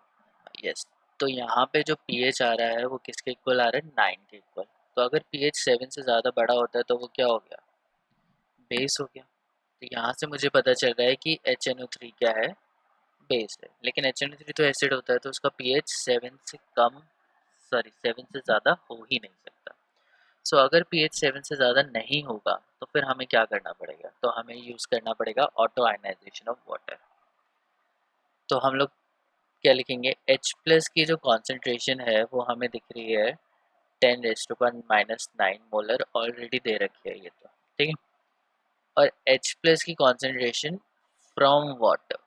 यस। तो यहाँ पे जो pH आ रहा है वो किसके इक्वल आ रहा है, 9 के इक्वल। तो अगर pH 7 से ज़्यादा बड़ा होता है तो वो क्या हो गया, बेस हो गया। तो यहाँ से मुझे पता चल रहा है कि HNO3 क्या है, बेस है। लेकिन HNO3 तो एसिड होता है तो उसका pH 7 से कम, सॉरी 7 से ज़्यादा हो ही नहीं सकता। सो अगर pH 7 से ज़्यादा नहीं होगा तो फिर हमें क्या करना पड़ेगा, तो हमें यूज़ करना पड़ेगा ऑटो आयनाइजेशन ऑफ वाटर। तो हम लोग क्या लिखेंगे, H प्लस की जो कॉन्सेंट्रेशन है वो हमें दिख रही है 10⁻⁹ मोलर, ऑलरेडी दे रखी है ये तो। ठीक है, और H प्लस की कॉन्सेंट्रेशन फ्रॉम वाटर,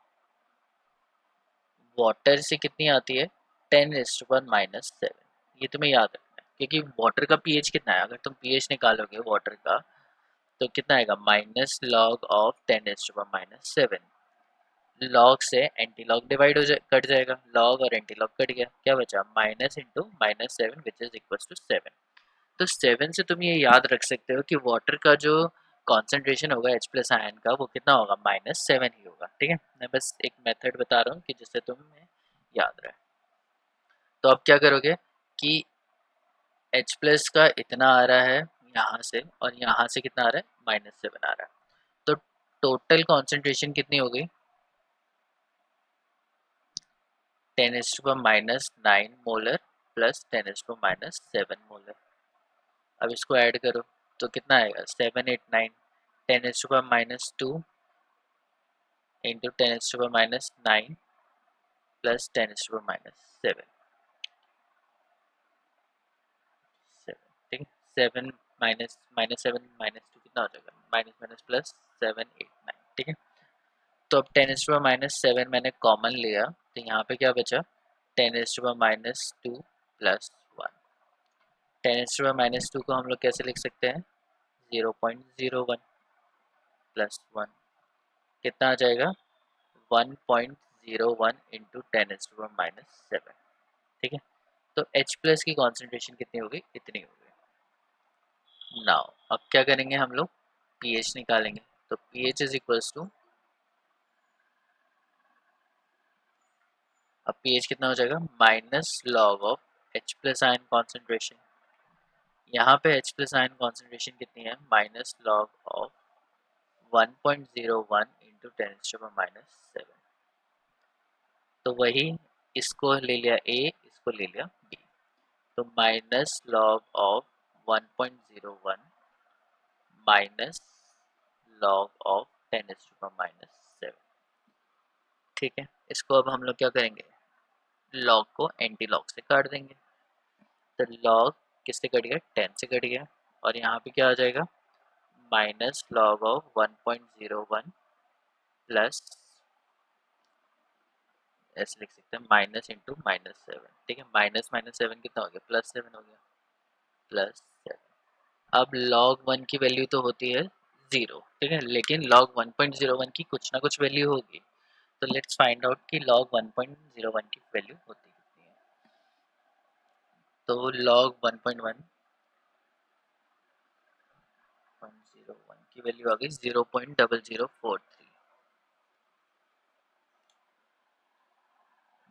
वाटर से कितनी आती है, 10⁻⁷। ये तुम्हें याद रखना है क्योंकि वाटर का pH कितना है, अगर तुम pH निकालोगे वाटर का तो कितना आएगा, माइनस लॉग ऑफ 10⁻⁷। लॉग से एंटी लॉग डिवाइड हो जाए, कट जाएगा, लॉग और एंटी लॉग कट गया, क्या बचा, minus into -7 which is equal to 7। तो 7 से तुम ये याद रख सकते हो कि वाटर का जो कॉन्सेंट्रेशन होगा H प्लस आयन का वो कितना होगा, -7 ही होगा। ठीक है, मैं बस एक मेथड बता रहा हूँ कि जिससे तुम्हें याद रहे। तो अब क्या करोगे कि H प्लस का इतना आ रहा है यहाँ से, और यहाँ से कितना आ रहा है, -7 आ रहा है। तो टोटल कॉन्सेंट्रेशन कितनी हो गई, 10⁻⁹ मोलर प्लस 10⁻⁷ मोलर। अब इसको ऐड करो तो कितना आएगा 789 10⁻⁻2 इंटू 10⁻⁹ प्लस 10⁻⁷ 7। ठीक है, 7 -7 कितना हो जाएगा माइनस माइनस प्लस 789। ठीक है, तो अब 10⁻⁷ मैंने कॉमन लिया तो यहाँ पे क्या बचा 10⁻⁻2 प्लस 1। 10⁻⁻2 को हम लोग कैसे लिख सकते हैं 0.01 प्लस 1 कितना आ जाएगा 1.01 इंटू 10⁻⁷। ठीक है, तो H प्लस की कॉन्सेंट्रेशन कितनी होगी इतनी होगी। नाउ अब क्या करेंगे हम लोग pH निकालेंगे तो pH इज इक्वल्स टू, अब pH कितना हो जाएगा minus log of H plus ion concentration. यहाँ पे H प्लस आयन कॉन्सेंट्रेशन कितनी है माइनस लॉग ऑफ 1.01 इंटू 10⁻⁷। तो वही इसको ले लिया A, इसको ले लिया B, तो minus log of 1.01 minus log of 10⁻⁷। ठीक है, इसको अब हम लोग क्या करेंगे लॉग को एंटी लॉग से काट देंगे। तो लॉग किससे कट गया 10 से कट गया और यहाँ पे क्या आ जाएगा माइनस लॉग ऑफ 1.01 प्लस ऐसे लिख सकते हैं माइनस इंटू -7। ठीक है, -7 कितना हो गया +7 हो गया +7। अब log 1 की वैल्यू तो होती है 0। ठीक है, लेकिन log 1.01 की कुछ ना कुछ वैल्यू होगी। तो लेट्स फाइंड आउट कि log 1.01 की वैल्यू होती कितनी है। तो log 1.1 की वैल्यू आ गई 0.0043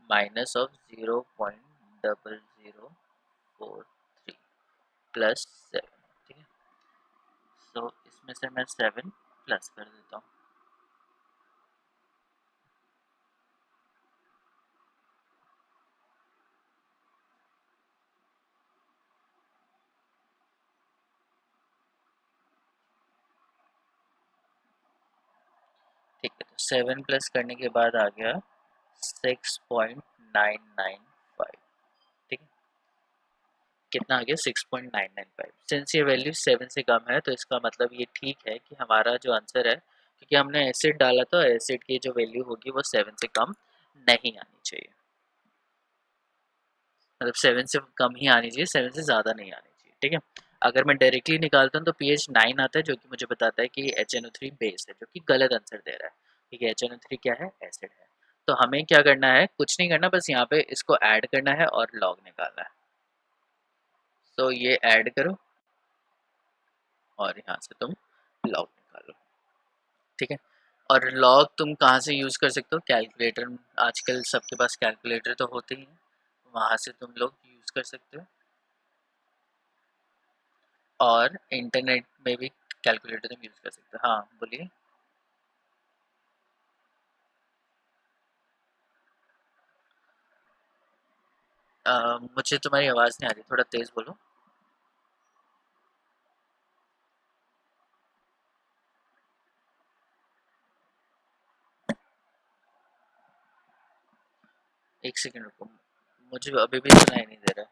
माइनस ऑफ 0.0043 प्लस 7। ठीक है, तो इसमें से मैं 7 प्लस कर देता हूँ। ठीक है, तो 7 प्लस करने के बाद आ गया 6.995। ठीक है, कितना आ गया 6.995। सिंस ये वैल्यू 7 से कम है तो इसका मतलब ये ठीक है कि हमारा जो आंसर है, क्योंकि हमने एसिड डाला तो एसिड की जो वैल्यू होगी वो 7 से कम नहीं आनी चाहिए, मतलब 7 से कम ही आनी चाहिए, 7 से ज़्यादा नहीं आनी चाहिए। ठीक है, अगर मैं डायरेक्टली निकालता हूँ तो pH 9 आता है जो कि मुझे बताता है कि HNO3 बेस है, जो कि गलत आंसर दे रहा है। ठीक है, HNO3 क्या है एसिड है। तो हमें क्या करना है कुछ नहीं करना, बस यहाँ पे इसको ऐड करना है और लॉग निकालना है। तो ये ऐड करो और यहाँ से तुम लॉग निकालो। ठीक है, और लॉग तुम कहाँ से यूज़ कर सकते हो कैलकुलेटर, आजकल सबके पास कैलकुलेटर तो होते ही हैं, वहाँ से तुम लोग यूज़ कर सकते हो और इंटरनेट में भी कैलकुलेटर तुम यूज़ कर सकते हो। हाँ बोलिए। मुझे तुम्हारी आवाज़ नहीं आ रही, थोड़ा तेज़ बोलो। एक सेकंड रुको, मुझे अभी भी सुनाई नहीं दे रहा।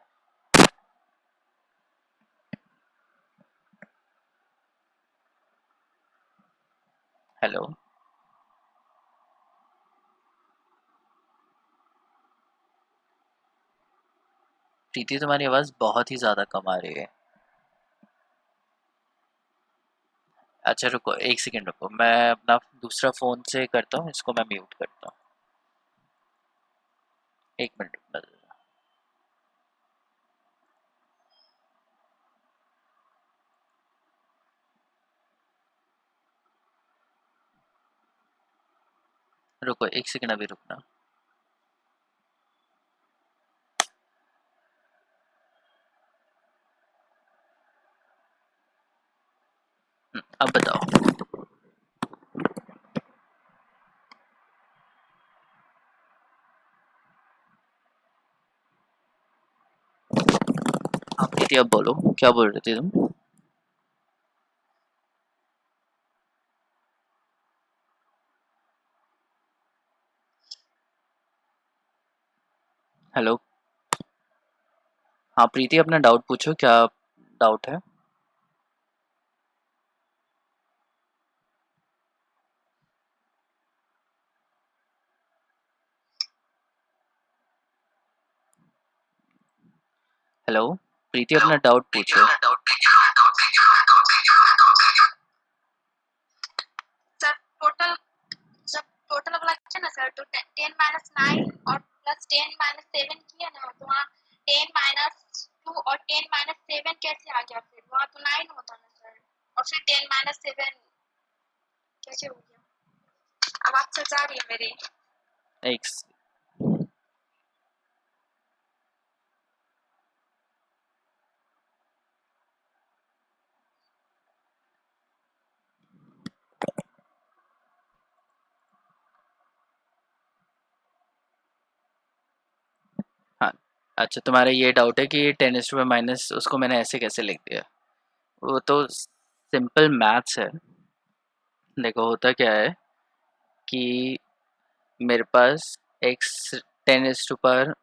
हेलो प्रीति, तुम्हारी आवाज़ बहुत ही ज़्यादा कम आ रही है। अच्छा रुको, एक सेकंड रुको, मैं अपना दूसरा फ़ोन से करता हूँ, इसको मैं म्यूट करता हूँ। एक मिनट रुकना। रुको एक सेकंड, अभी रुकना। अब बताओ। अब बोलो क्या बोल रही थी तुम? हेलो। हाँ प्रीति, अपना डाउट पूछो, क्या डाउट है? हेलो प्रीति, अपना डाउट पूछो। सर टोटल, जब टोटल वाला है ना सर, तो 10 - 9 और प्लस 10 - 7 किया ना, तो वहाँ 10 - 2 और 10 - 7 कैसे आ गया? फिर वहाँ तो 9 होता ना सर, और फिर 10 - 7 कैसे हो गया? अब आप सजा रही है मेरी। एक हाँ, अच्छा तुम्हारा ये डाउट है कि 10 माइनस उसको मैंने ऐसे कैसे लिख दिया। वो तो सिंपल मैथ्स है। देखो होता क्या है कि मेरे पास x 10⁻²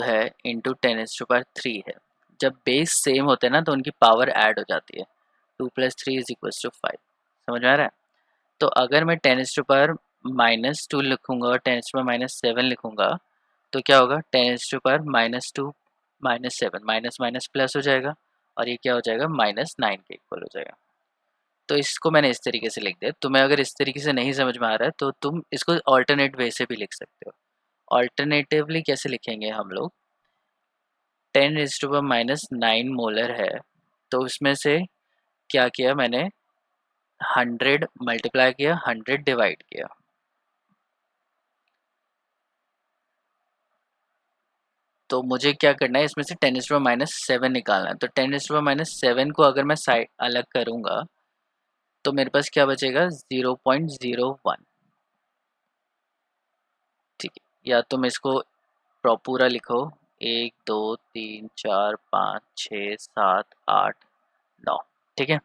है इंटू 10⁻³ है। जब बेस सेम होते हैं ना तो उनकी पावर ऐड हो जाती है। 2 + 3 = 5। समझ में आ रहा है? तो अगर मैं 10⁻² लिखूंगा और 10⁻⁻7 लिखूंगा तो क्या होगा? 10⁻²-, -7, माइनस माइनस प्लस हो जाएगा और ये क्या हो जाएगा? -9 के इक्वल हो जाएगा। तो इसको मैंने इस तरीके से लिख दिया। तुम्हें अगर इस तरीके से नहीं समझ में आ रहा है तो तुम इसको ऑल्टरनेट वे से भी लिख सकते हो। ऑल्टरनेटिवली कैसे लिखेंगे हम लोग? 10⁻⁻9 मोलर है, तो उसमें से क्या किया मैंने? 100 मल्टीप्लाई किया, 100 डिवाइड किया। तो मुझे क्या करना है, इसमें से 10⁻⁻7 निकालना है। तो 10⁻⁻7 को अगर मैं साइड अलग करूंगा तो मेरे पास क्या बचेगा? 0.01। ठीक है, या तुम इसको पूरा लिखो, 1 2 3 4 5 6 7 8 9। ठीक है,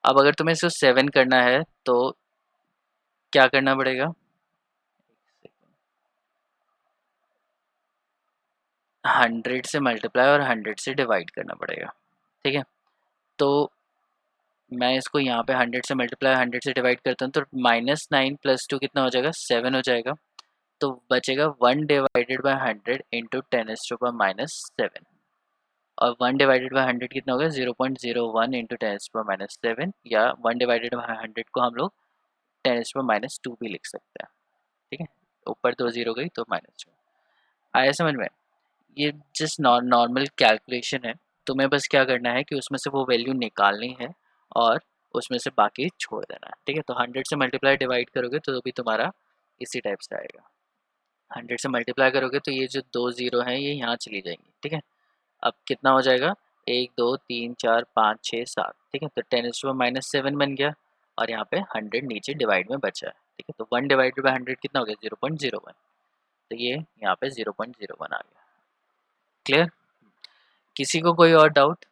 अब अगर तुम्हें इसको 7 करना है तो क्या करना पड़ेगा? 100 से मल्टीप्लाई और 100 से डिवाइड करना पड़ेगा। ठीक है, तो मैं इसको यहाँ पे 100 से मल्टीप्लाई 100 से डिवाइड करता हूँ तो -9 + 2 कितना हो जाएगा? 7 हो जाएगा। तो बचेगा 1/10⁻⁷ और 1/100 कितना होगा? 0.01 × 10⁻⁷, या 1/100 को हम लोग 10⁻² भी लिख सकते हैं। ठीक है, ऊपर 2 जीरो गई तो -2 आया समझ में? ये जस्ट नॉर्मल कैलकुलेशन है। तुम्हें बस क्या करना है कि उसमें से वो वैल्यू निकालनी है और उसमें से बाकी छोड़ देना है। ठीक है, तो 100 से मल्टीप्लाई डिवाइड करोगे तो भी तुम्हारा इसी टाइप से आएगा। 100 से मल्टीप्लाई करोगे तो ये जो 2 जीरो हैं ये यहाँ चली जाएंगी। ठीक है, अब कितना हो जाएगा? 1 2 3 4 5 6 7। ठीक है, तो 10⁻⁻7 बन गया और यहाँ पे 100 नीचे डिवाइड में बचा है। ठीक है, तो 1/100 कितना हो गया? 0.01। तो ये यहाँ पे 0.01 आ गया। क्लियर? किसी को कोई और doubt?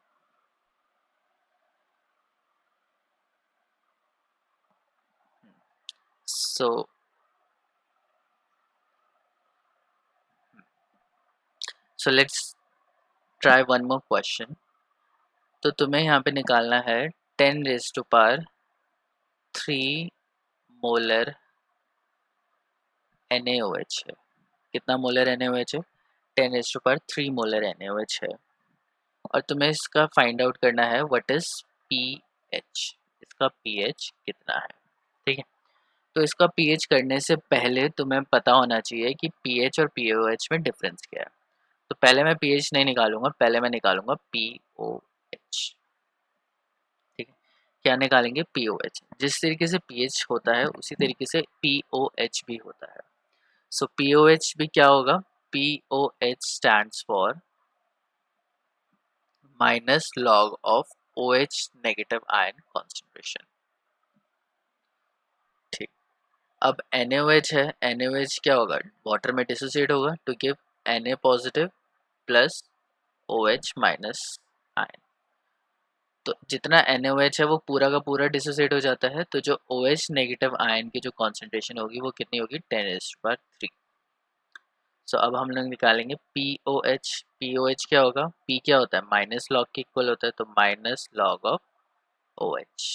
So let's try one more question. तो तुम्हें यहाँ पे निकालना है 10⁻³ मोलर NaOH है। कितना मोलर NaOH है? 10⁻³ मोलर NaOH है। और तुम्हें इसका फाइंड आउट करना है व्हाट इज pH। इसका pH कितना है? ठीक है, तो इसका pH करने से पहले तुम्हें पता होना चाहिए कि pH और pOH में डिफरेंस क्या है। तो पहले मैं pH नहीं निकालूंगा, पहले मैं निकालूंगा pOH। ठीक है, क्या निकालेंगे? pOH। जिस तरीके से pH होता है उसी तरीके से pOH भी होता है। सो pOH भी क्या होगा? pOH stands for -log of OH negative ion concentration. ठीक, अब NaOH है, NaOH क्या होगा? वाटर में डिसोसिएट होगा to give Na positive plus OH minus ion. तो जितना NaOH है वो पूरा का पूरा डिसोसिएट हो जाता है, तो जो OH नेगेटिव आयन की जो कॉन्सेंट्रेशन होगी वो कितनी होगी 10⁻3। सो अब हम लोग निकालेंगे POH। POH क्या होगा, P क्या होता है माइनस लॉग के इक्वल होता है, तो minus log of OH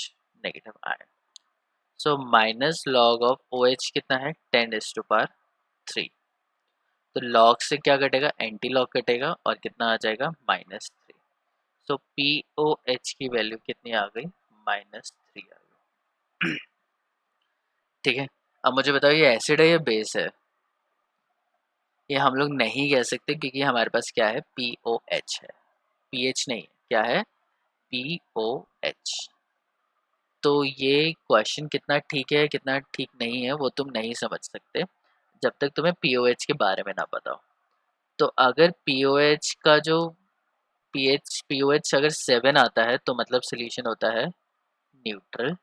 negative ion. So minus log of OH कितना है 10⁻3। तो लॉग से क्या कटेगा, एंटी लॉग कटेगा और कितना आ जाएगा -3। सो POH की वैल्यू कितनी आ गई -3 आ गई। ठीक है, अब मुझे बताओ ये एसिड है या बेस है। ये हम लोग नहीं कह सकते क्योंकि हमारे पास क्या है POH है, पीएच नहीं है, क्या है POH। तो ये क्वेश्चन कितना ठीक है कितना ठीक नहीं है वो तुम नहीं समझ सकते जब तक तुम्हें POH के बारे में ना पता हो। तो अगर POH का जो POH अगर 7 आता है तो मतलब सोल्यूशन होता है न्यूट्रल।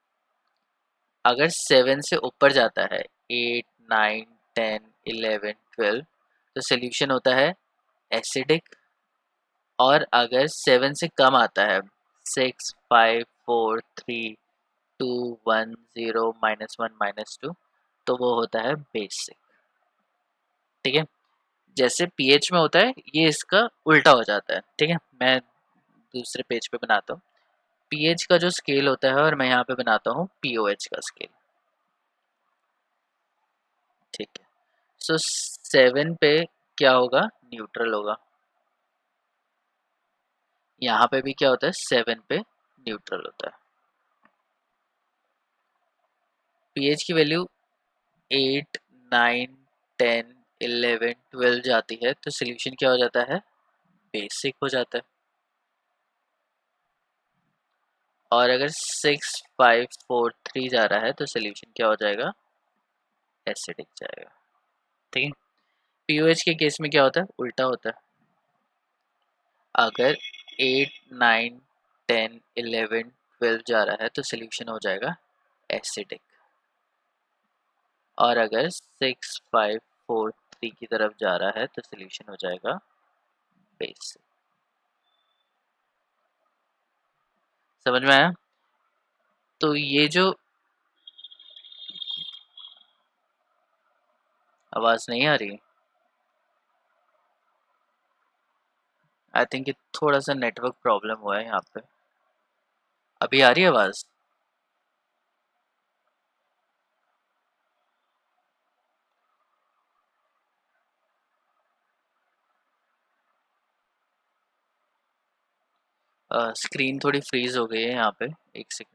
अगर 7 से ऊपर जाता है 8, 9, 10, 11, 12 तो सोल्यूशन होता है एसिडिक। और अगर 7 से कम आता है 6, 5, 4, 3, 2, 1, 0, -1, -2 तो वो होता है बेसिक। ठीक है, जैसे पीएच में होता है ये इसका उल्टा हो जाता है। ठीक है, मैं दूसरे पेज पे बनाता हूँ। पीएच का जो स्केल होता है और मैं यहाँ पे बनाता हूँ पीओएच का स्केल। ठीक है, सो 7 पे क्या होगा न्यूट्रल होगा। यहाँ पे भी क्या होता है 7 पे न्यूट्रल होता है। पीएच की वैल्यू 8, 9, 10, 11, 12 जाती है तो सोल्यूशन क्या हो जाता है बेसिक हो जाता है। और अगर 6, 5, 4, 3 जा रहा है तो सोल्यूशन क्या हो जाएगा एसिडिक जाएगा। ठीक है, पीओएच के केस में क्या होता है उल्टा होता है। अगर 8, 9, 10, 11, 12 जा रहा है तो सोल्यूशन हो जाएगा एसिडिक। और अगर 6, 5, 4, 3 की तरफ जा रहा है तो सोल्यूशन हो जाएगा बेसिक। समझ में आया। तो ये जो आवाज़ नहीं आ रही, आई थिंक थोड़ा सा नेटवर्क प्रॉब्लम हुआ है यहाँ पे। अभी आ रही है आवाज़। स्क्रीन थोड़ी फ्रीज हो गई है यहाँ पे, एक सेकंड।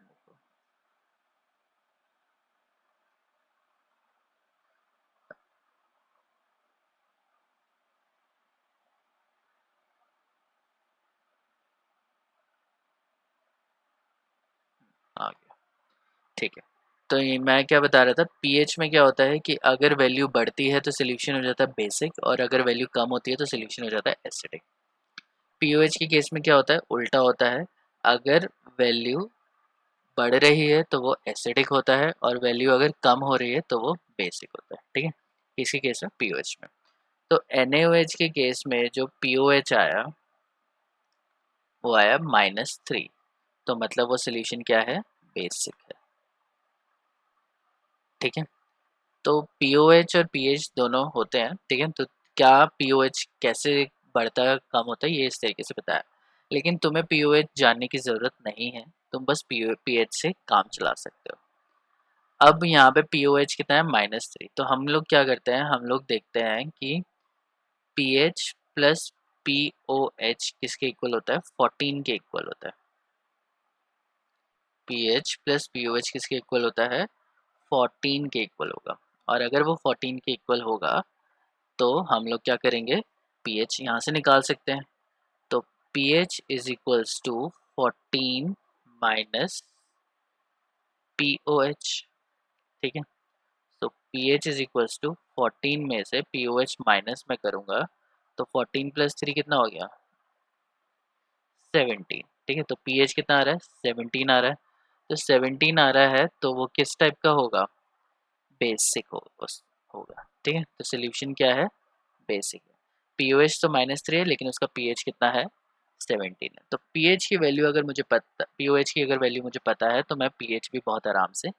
आ गया, ठीक है। तो ये मैं क्या बता रहा था, पीएच में क्या होता है कि अगर वैल्यू बढ़ती है तो सोल्यूशन हो जाता है बेसिक और अगर वैल्यू कम होती है तो सोल्यूशन हो जाता है एसिडिक। पीओएच के केस में क्या होता है उल्टा होता है। अगर वैल्यू बढ़ रही है तो वो एसिडिक होता है और वैल्यू अगर कम हो रही है तो वो बेसिक होता है। ठीक है, इसी केस में पीओएच में। तो NaOH के केस में जो पीओएच आया वो आया -3, तो मतलब वो सोल्यूशन क्या है बेसिक है। ठीक है, तो पीओएच और पीएच दोनों होते हैं। ठीक है, तो क्या पीओएच कैसे बढ़ता है कम होता है ये इस तरीके से बताया, लेकिन तुम्हें पीओएच जानने की ज़रूरत नहीं है, तुम बस पीएच से काम चला सकते हो। अब यहाँ पे पीओएच कितना है -3, तो हम लोग क्या करते हैं हम लोग देखते हैं कि पीएच प्लस पीओएच किसके इक्वल होता है 14 के इक्वल होता है। पीएच प्लस पीओएच किसके इक्वल होता है 14 के इक्वल होगा। और अगर वो 14 के इक्वल होगा तो हम लोग क्या करेंगे पीएच यहाँ से निकाल सकते हैं। तो pH is equals to 14 minus pOH. ठीक है, तो पीएच इज इक्वल्स टू 14 में से पीओएच माइनस में करूँगा तो 14 प्लस 3 कितना हो गया 17। ठीक है, तो पीएच कितना आ रहा है 17 आ रहा है। तो 17 आ रहा है तो वो किस टाइप का होगा बेसिक होगा। ठीक है, तो सोल्यूशन क्या है बेसिक है। पीओएच तो -3 है, लेकिन उसका पीएच कितना है, 17 है। तो पीएच की वैल्यू अगर मुझे पता, पीओएच की अगर वैल्यू मुझे पता है तो मैं पीएच भी बहुत आराम से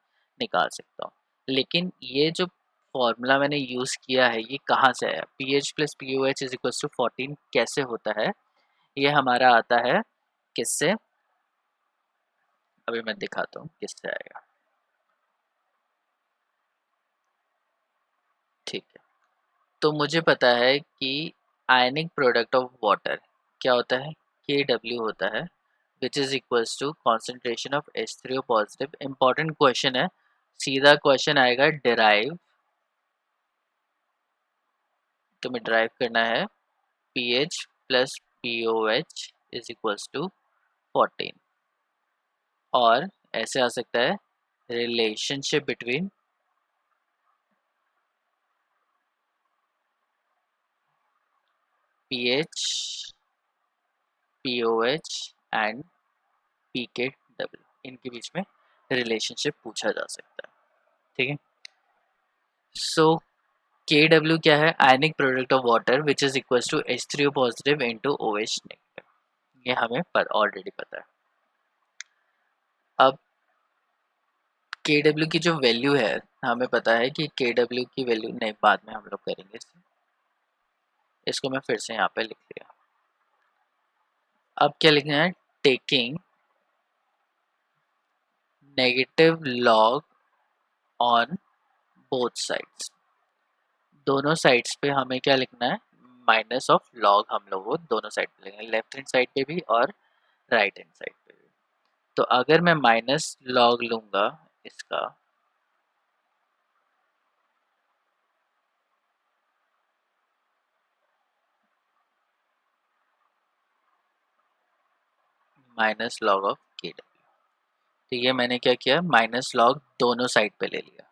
निकाल सकता हूँ। लेकिन ये जो फॉर्मूला मैंने यूज़ किया है ये कहाँ से आया, pH plus pOH is equals to 14 कैसे होता है, ये हमारा आता है किससे, अभी मैं दिखाता हूँ किससे आएगा। ठीक है, तो मुझे पता है कि आयनिक प्रोडक्ट ऑफ वाटर क्या होता है, KW होता है, which is equals to concentration of H3O positive. Important question है, सीधा क्वेश्चन आएगा डिराइव, तुम्हें डिराइव करना है pH plus pOH is equals to 14, और ऐसे आ सकता है relationship between pH, pOH and PKW, इनके बीच में रिलेशनशिप पूछा जा सकता है। ठीक है, सो KW क्या है, ionic product of water which is equals to H3O positive into OH negative, ये हमें ऑलरेडी पता है। अब KW की जो वैल्यू है, हमें पता है कि KW की वैल्यू, नहीं बाद में हम लोग करेंगे इसको मैं फिर से यहाँ पे लिख लिया। अब क्या लिखना है, taking negative log on both sides, दोनों साइड्स पे हमें क्या लिखना है, माइनस ऑफ लॉग हम लोग वो दोनों साइड पे लिखेंगे, लेफ्ट हैंड साइड पे भी और राइट हैंड साइड पे भी। तो अगर मैं माइनस लॉग लूँगा इसका, माइनस लॉग ऑफ KW, तो ये मैंने क्या किया, माइनस लॉग दोनों साइड पे ले लिया,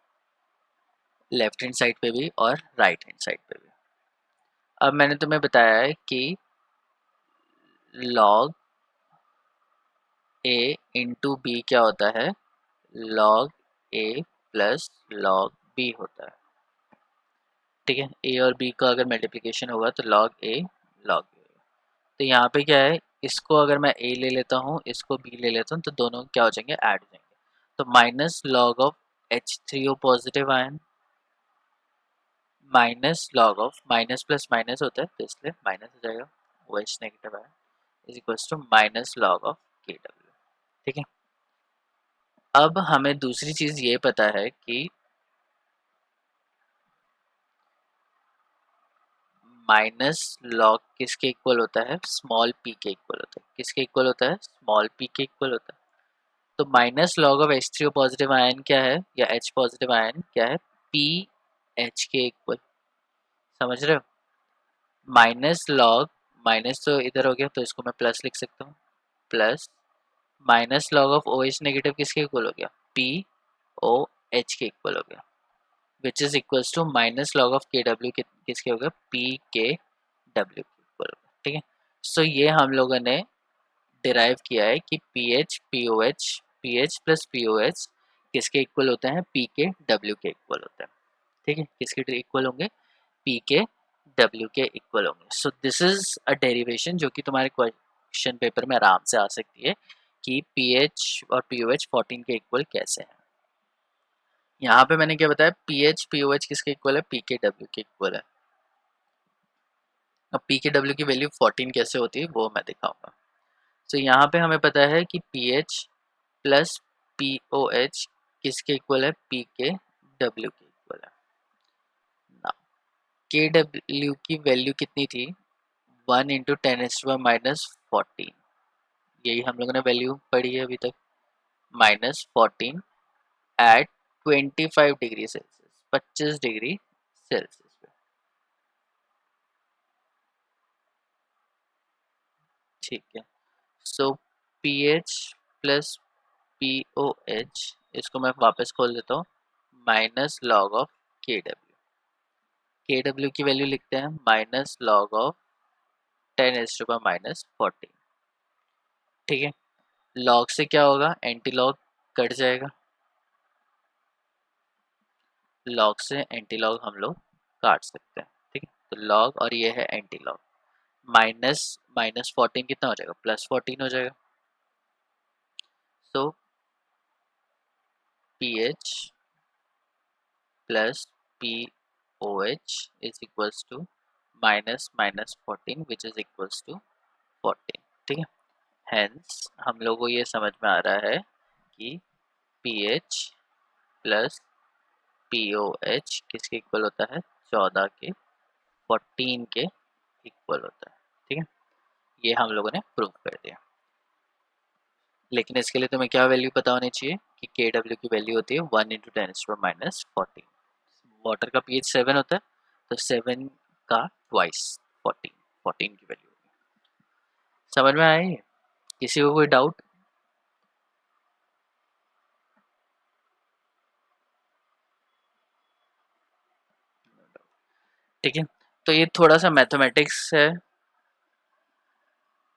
लेफ्ट हैंड साइड पे भी और राइट हैंड साइड पे भी। अब मैंने तुम्हें बताया है कि लॉग ए इंटू बी क्या होता है, लॉग ए प्लस लॉग बी होता है। ठीक है, ए और बी का अगर मल्टीप्लिकेशन होगा तो लॉग ए लॉग बी होगा। तो यहाँ पे क्या है, इसको अगर मैं ए ले लेता हूँ, इसको बी ले लेता हूँ, तो दोनों क्या हो जाएंगे, ऐड हो जाएंगे। तो minus log of H3O positive ion minus log of, minus plus minus होता है तो इसलिए माइनस हो जाएगा, OH negative ion is equals to minus log of KW। ठीक है, अब हमें दूसरी चीज ये पता है कि माइनस लॉग किसके इक्वल होता है, स्मॉल p के इक्वल होता है। किसके इक्वल होता है, स्मॉल p के इक्वल होता है। तो minus log of H3O positive ion क्या है, या H पॉजिटिव आयन क्या है, पी एच के इक्वल, समझ रहे हो। माइनस लॉग, माइनस तो इधर हो गया तो इसको मैं प्लस लिख सकता हूँ, plus minus log of OH negative किसके इक्वल हो गया, POH के इक्वल हो गया, which is equals to minus log of KW किसके हो गया, PKW के इक्वल हो गया। ठीक है, सो ये हम लोगों ने डिराइव किया है कि पीएच प्लस पीओएच किसके इक्वल होते हैं, PKW के इक्वल होते हैं। ठीक है, किसके इक्वल होंगे, PKW के इक्वल होंगे। So this is a derivation जो कि तुम्हारे क्वेश्चन पेपर में आराम से आ सकती है कि पीएच और पीओएच 14 के इक्वल कैसे हैं। यहाँ पे मैंने क्या बताया, पीएच पीओएच किसके इक्वल है, PKW के इक्वल है। अब PKW की वैल्यू 14 कैसे होती है वो मैं दिखाऊंगा। तो यहाँ पे हमें पता है कि पीएच प्लस पीओएच किसके इक्वल है, PKW के इक्वल है ना। KW की वैल्यू कितनी थी, 1 इंटू 10⁻⁻14, यही हम लोगों ने वैल्यू पढ़ी है अभी तक, -14 at 25 degree Celsius, 25 degree Celsius पे। ठीक है, सो पीएच प्लस पीओएच, इसको मैं वापस खोल देता हूँ, minus log of KW, KW की वैल्यू लिखते हैं माइनस लॉग ऑफ 10⁻⁻14। ठीक है, लॉग से क्या होगा, एंटी लॉग कट जाएगा, लॉग से एंटी लॉग हम लोग काट सकते हैं। ठीक है, तो लॉग और ये है एंटी लॉग। माइनस माइनस 14 कितना हो जाएगा, +14 हो जाएगा। So pH plus POH is equals to minus minus 14 which is equals to 14। ठीक है, हेंस हम लोगों को ये समझ में आ रहा है कि pH प्लस POH किसके इक्वल होता है, 14 के 14 के इक्वल होता है। ठीक है, ये हम लोगों ने प्रूव कर दिया। लेकिन इसके लिए तुम्हें क्या वैल्यू पता होनी चाहिए कि KW की वैल्यू होती है 1 × 10⁻⁻14। वाटर का pH 7 होता है, तो 7 का ट्वाइस 14 14 की वैल्यू होगी। समझ में आई? किसी को कोई डाउट? ठीक है, तो ये थोड़ा सा मैथमेटिक्स है,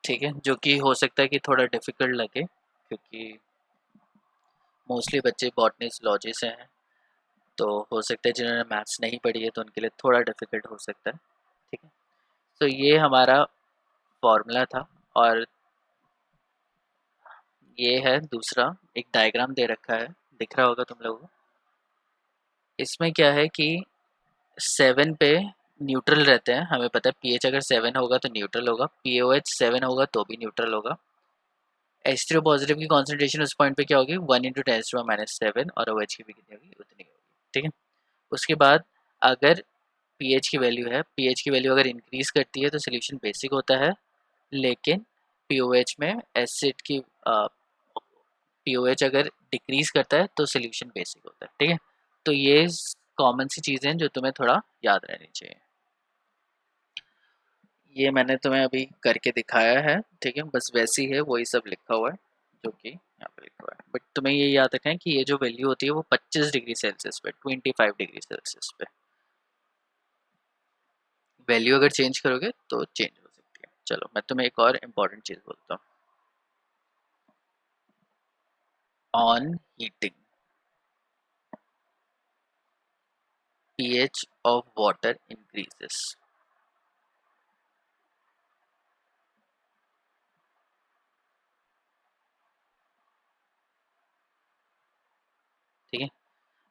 ठीक है, जो कि हो सकता है कि थोड़ा डिफिकल्ट लगे, क्योंकि मोस्टली बच्चे बॉटनी लॉजी से हैं, तो हो सकता है जिन्होंने मैथ्स नहीं पढ़ी है तो उनके लिए थोड़ा डिफिकल्ट हो सकता है। ठीक है, तो ये हमारा फॉर्मूला था, और ये है दूसरा, एक डायग्राम दे रखा है, दिख रहा होगा तुम लोगों को। इसमें क्या है कि 7 पे न्यूट्रल रहते हैं, हमें पता है पीएच अगर 7 होगा तो न्यूट्रल होगा, पीओएच 7 होगा तो भी न्यूट्रल होगा। H3O पॉजिटिव की कॉन्सेंट्रेशन उस पॉइंट पे क्या होगी, 1 × 10⁻⁻7, और OH की भी कितनी होगी, उतनी होगी। ठीक है, उसके बाद अगर पीएच की वैल्यू है, पीएच की वैल्यू अगर इंक्रीज करती है तो सोल्यूशन बेसिक होता है, लेकिन पीओएच में एसिड की पीओएच अगर डिक्रीज करता है तो सोल्यूशन बेसिक होता है। ठीक है, तो ये कॉमन सी चीज़ें हैं जो तुम्हें थोड़ा याद रहनी चाहिए। ये मैंने तुम्हें अभी करके दिखाया है, ठीक है, बस वैसी है, वही सब लिखा हुआ है जो कि यहाँ पे लिखा हुआ है। बट तुम्हें ये याद रखना है कि ये जो वैल्यू होती है वो 25 डिग्री सेल्सियस पे, 25 डिग्री सेल्सियस पे। वैल्यू अगर चेंज करोगे तो चेंज हो सकती है। चलो मैं तुम्हें एक और इम्पॉर्टेंट चीज़ बोलता हूँ। On heating pH of water increases। ठीक है,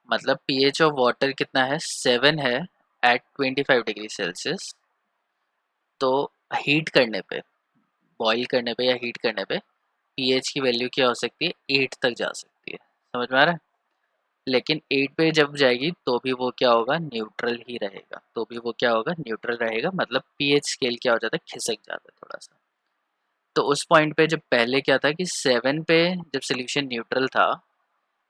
मतलब pH ऑफ वाटर कितना है, 7 है एट 25 डिग्री सेल्सियस। तो हीट करने पे, बॉईल करने पे या हीट करने पे pH की वैल्यू क्या हो सकती है, 8 तक जा सकती है। समझ में आ रहा है? लेकिन 8 पे जब जाएगी तो भी वो क्या होगा, न्यूट्रल ही रहेगा, तो भी वो क्या होगा, न्यूट्रल रहेगा। मतलब pH स्केल क्या हो जाता है, खिसक जाता है थोड़ा सा। तो उस पॉइंट पे जब पहले क्या था कि 7 पे जब सोल्यूशन न्यूट्रल था,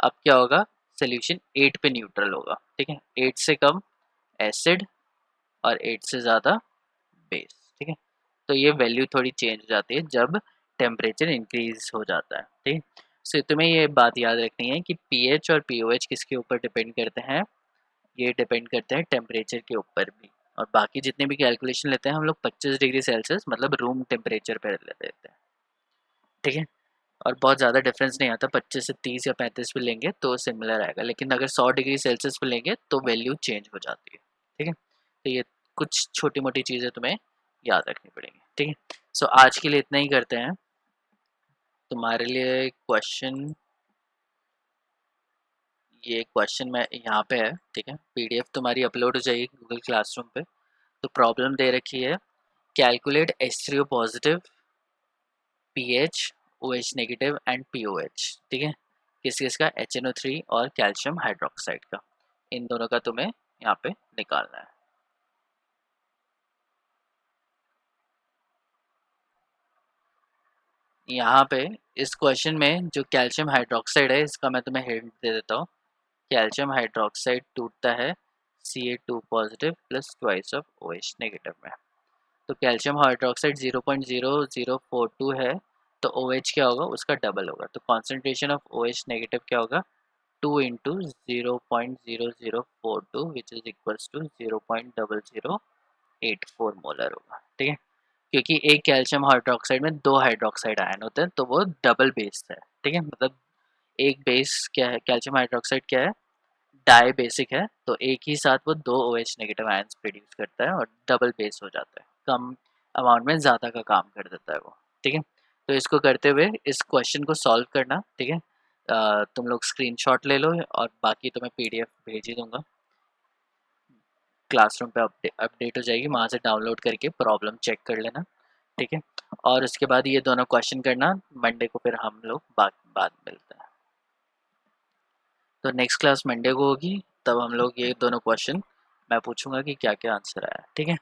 अब क्या होगा, सोल्यूशन 8 पे न्यूट्रल होगा। ठीक है, 8 से कम एसिड और 8 से ज़्यादा बेस। ठीक है, तो ये वैल्यू थोड़ी चेंज हो जाती है जब टेम्परेचर इंक्रीज हो जाता है। ठीक है, सो तुम्हें ये बात याद रखनी है कि पीएच और पीओएच किसके ऊपर डिपेंड करते हैं, ये डिपेंड करते हैं टेम्परेचर के ऊपर भी। और बाकी जितने भी कैलकुलेशन लेते हैं हम लोग 25 डिग्री सेल्सियस मतलब रूम टेम्परेचर पर लेते हैं। ठीक है, और बहुत ज़्यादा डिफरेंस नहीं आता, 25 से 30 या 35 पे लेंगे तो सिमिलर आएगा, लेकिन अगर 100 डिग्री सेल्सियस पे लेंगे तो वैल्यू चेंज हो जाती है। ठीक है, तो ये कुछ छोटी मोटी चीज़ें तुम्हें याद रखनी पड़ेंगी। ठीक है, सो आज के लिए इतना ही करते हैं। तुम्हारे लिए क्वेश्चन, ये क्वेश्चन में यहाँ पे है, ठीक है, पीडीएफ तुम्हारी अपलोड हो जाएगी गूगल क्लासरूम पे। तो प्रॉब्लम दे रखी है, calculate H3O positive, pH, OH negative and POH। ठीक है, किस किस का, HNO3 और कैल्शियम हाइड्रोक्साइड का, इन दोनों का तुम्हें यहाँ पे निकालना है। यहाँ पे इस क्वेश्चन में जो कैल्शियम हाइड्रोक्साइड है, इसका मैं तुम्हें हिंट दे देता हूँ। कैल्शियम हाइड्रोक्साइड टूटता है Ca2 positive plus twice of OH negative में। तो कैल्शियम हाइड्रोक्साइड 0.0042 है, तो OH क्या होगा, उसका डबल होगा। तो कॉन्सेंट्रेशन ऑफ OH नेगेटिव क्या होगा, 2 into 0.0042 which is equals to 0.0084 molar होगा। ठीक है, क्योंकि एक कैल्शियम हाइड्रोक्साइड में दो हाइड्रोक्साइड आयन होते हैं, तो वो डबल बेस्ड है। ठीक है, मतलब एक बेस क्या है, कैल्शियम हाइड्रोक्साइड क्या है, डाई बेसिक है तो एक ही साथ वो 2 OH नेगेटिव आयंस प्रोड्यूस करता है और डबल बेस हो जाता है, कम अमाउंट में ज़्यादा का काम कर देता है वो। ठीक है, तो इसको करते हुए इस क्वेश्चन को सॉल्व करना। ठीक है, तुम लोग स्क्रीनशॉट ले लो और बाकी तो मैं PDF भेज ही दूंगा, क्लासरूम पे अपडेट हो जाएगी, वहाँ से डाउनलोड करके प्रॉब्लम चेक कर लेना। ठीक है, और उसके बाद ये दोनों क्वेश्चन करना, मंडे को फिर हम लोग बाद मिलते हैं। तो नेक्स्ट क्लास मंडे को होगी, तब हम लोग ये दोनों क्वेश्चन मैं पूछूंगा कि क्या क्या आंसर आया। ठीक है,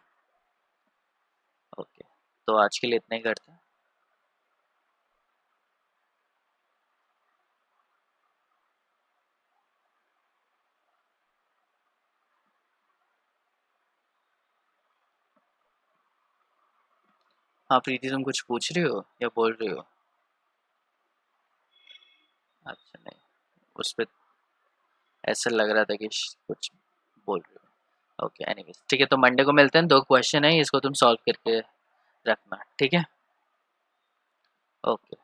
ओके, तो आज के लिए इतना ही करते हैं। हाँ प्रीति, तुम कुछ पूछ रही हो या बोल रही हो? अच्छा नहीं, उस पर ऐसा लग रहा था कि कुछ बोल रही हो। ओके, एनीवेज ठीक है, तो मंडे को मिलते हैं। 2 क्वेश्चन है, इसको तुम सॉल्व करके रखना। ठीक है, ओके।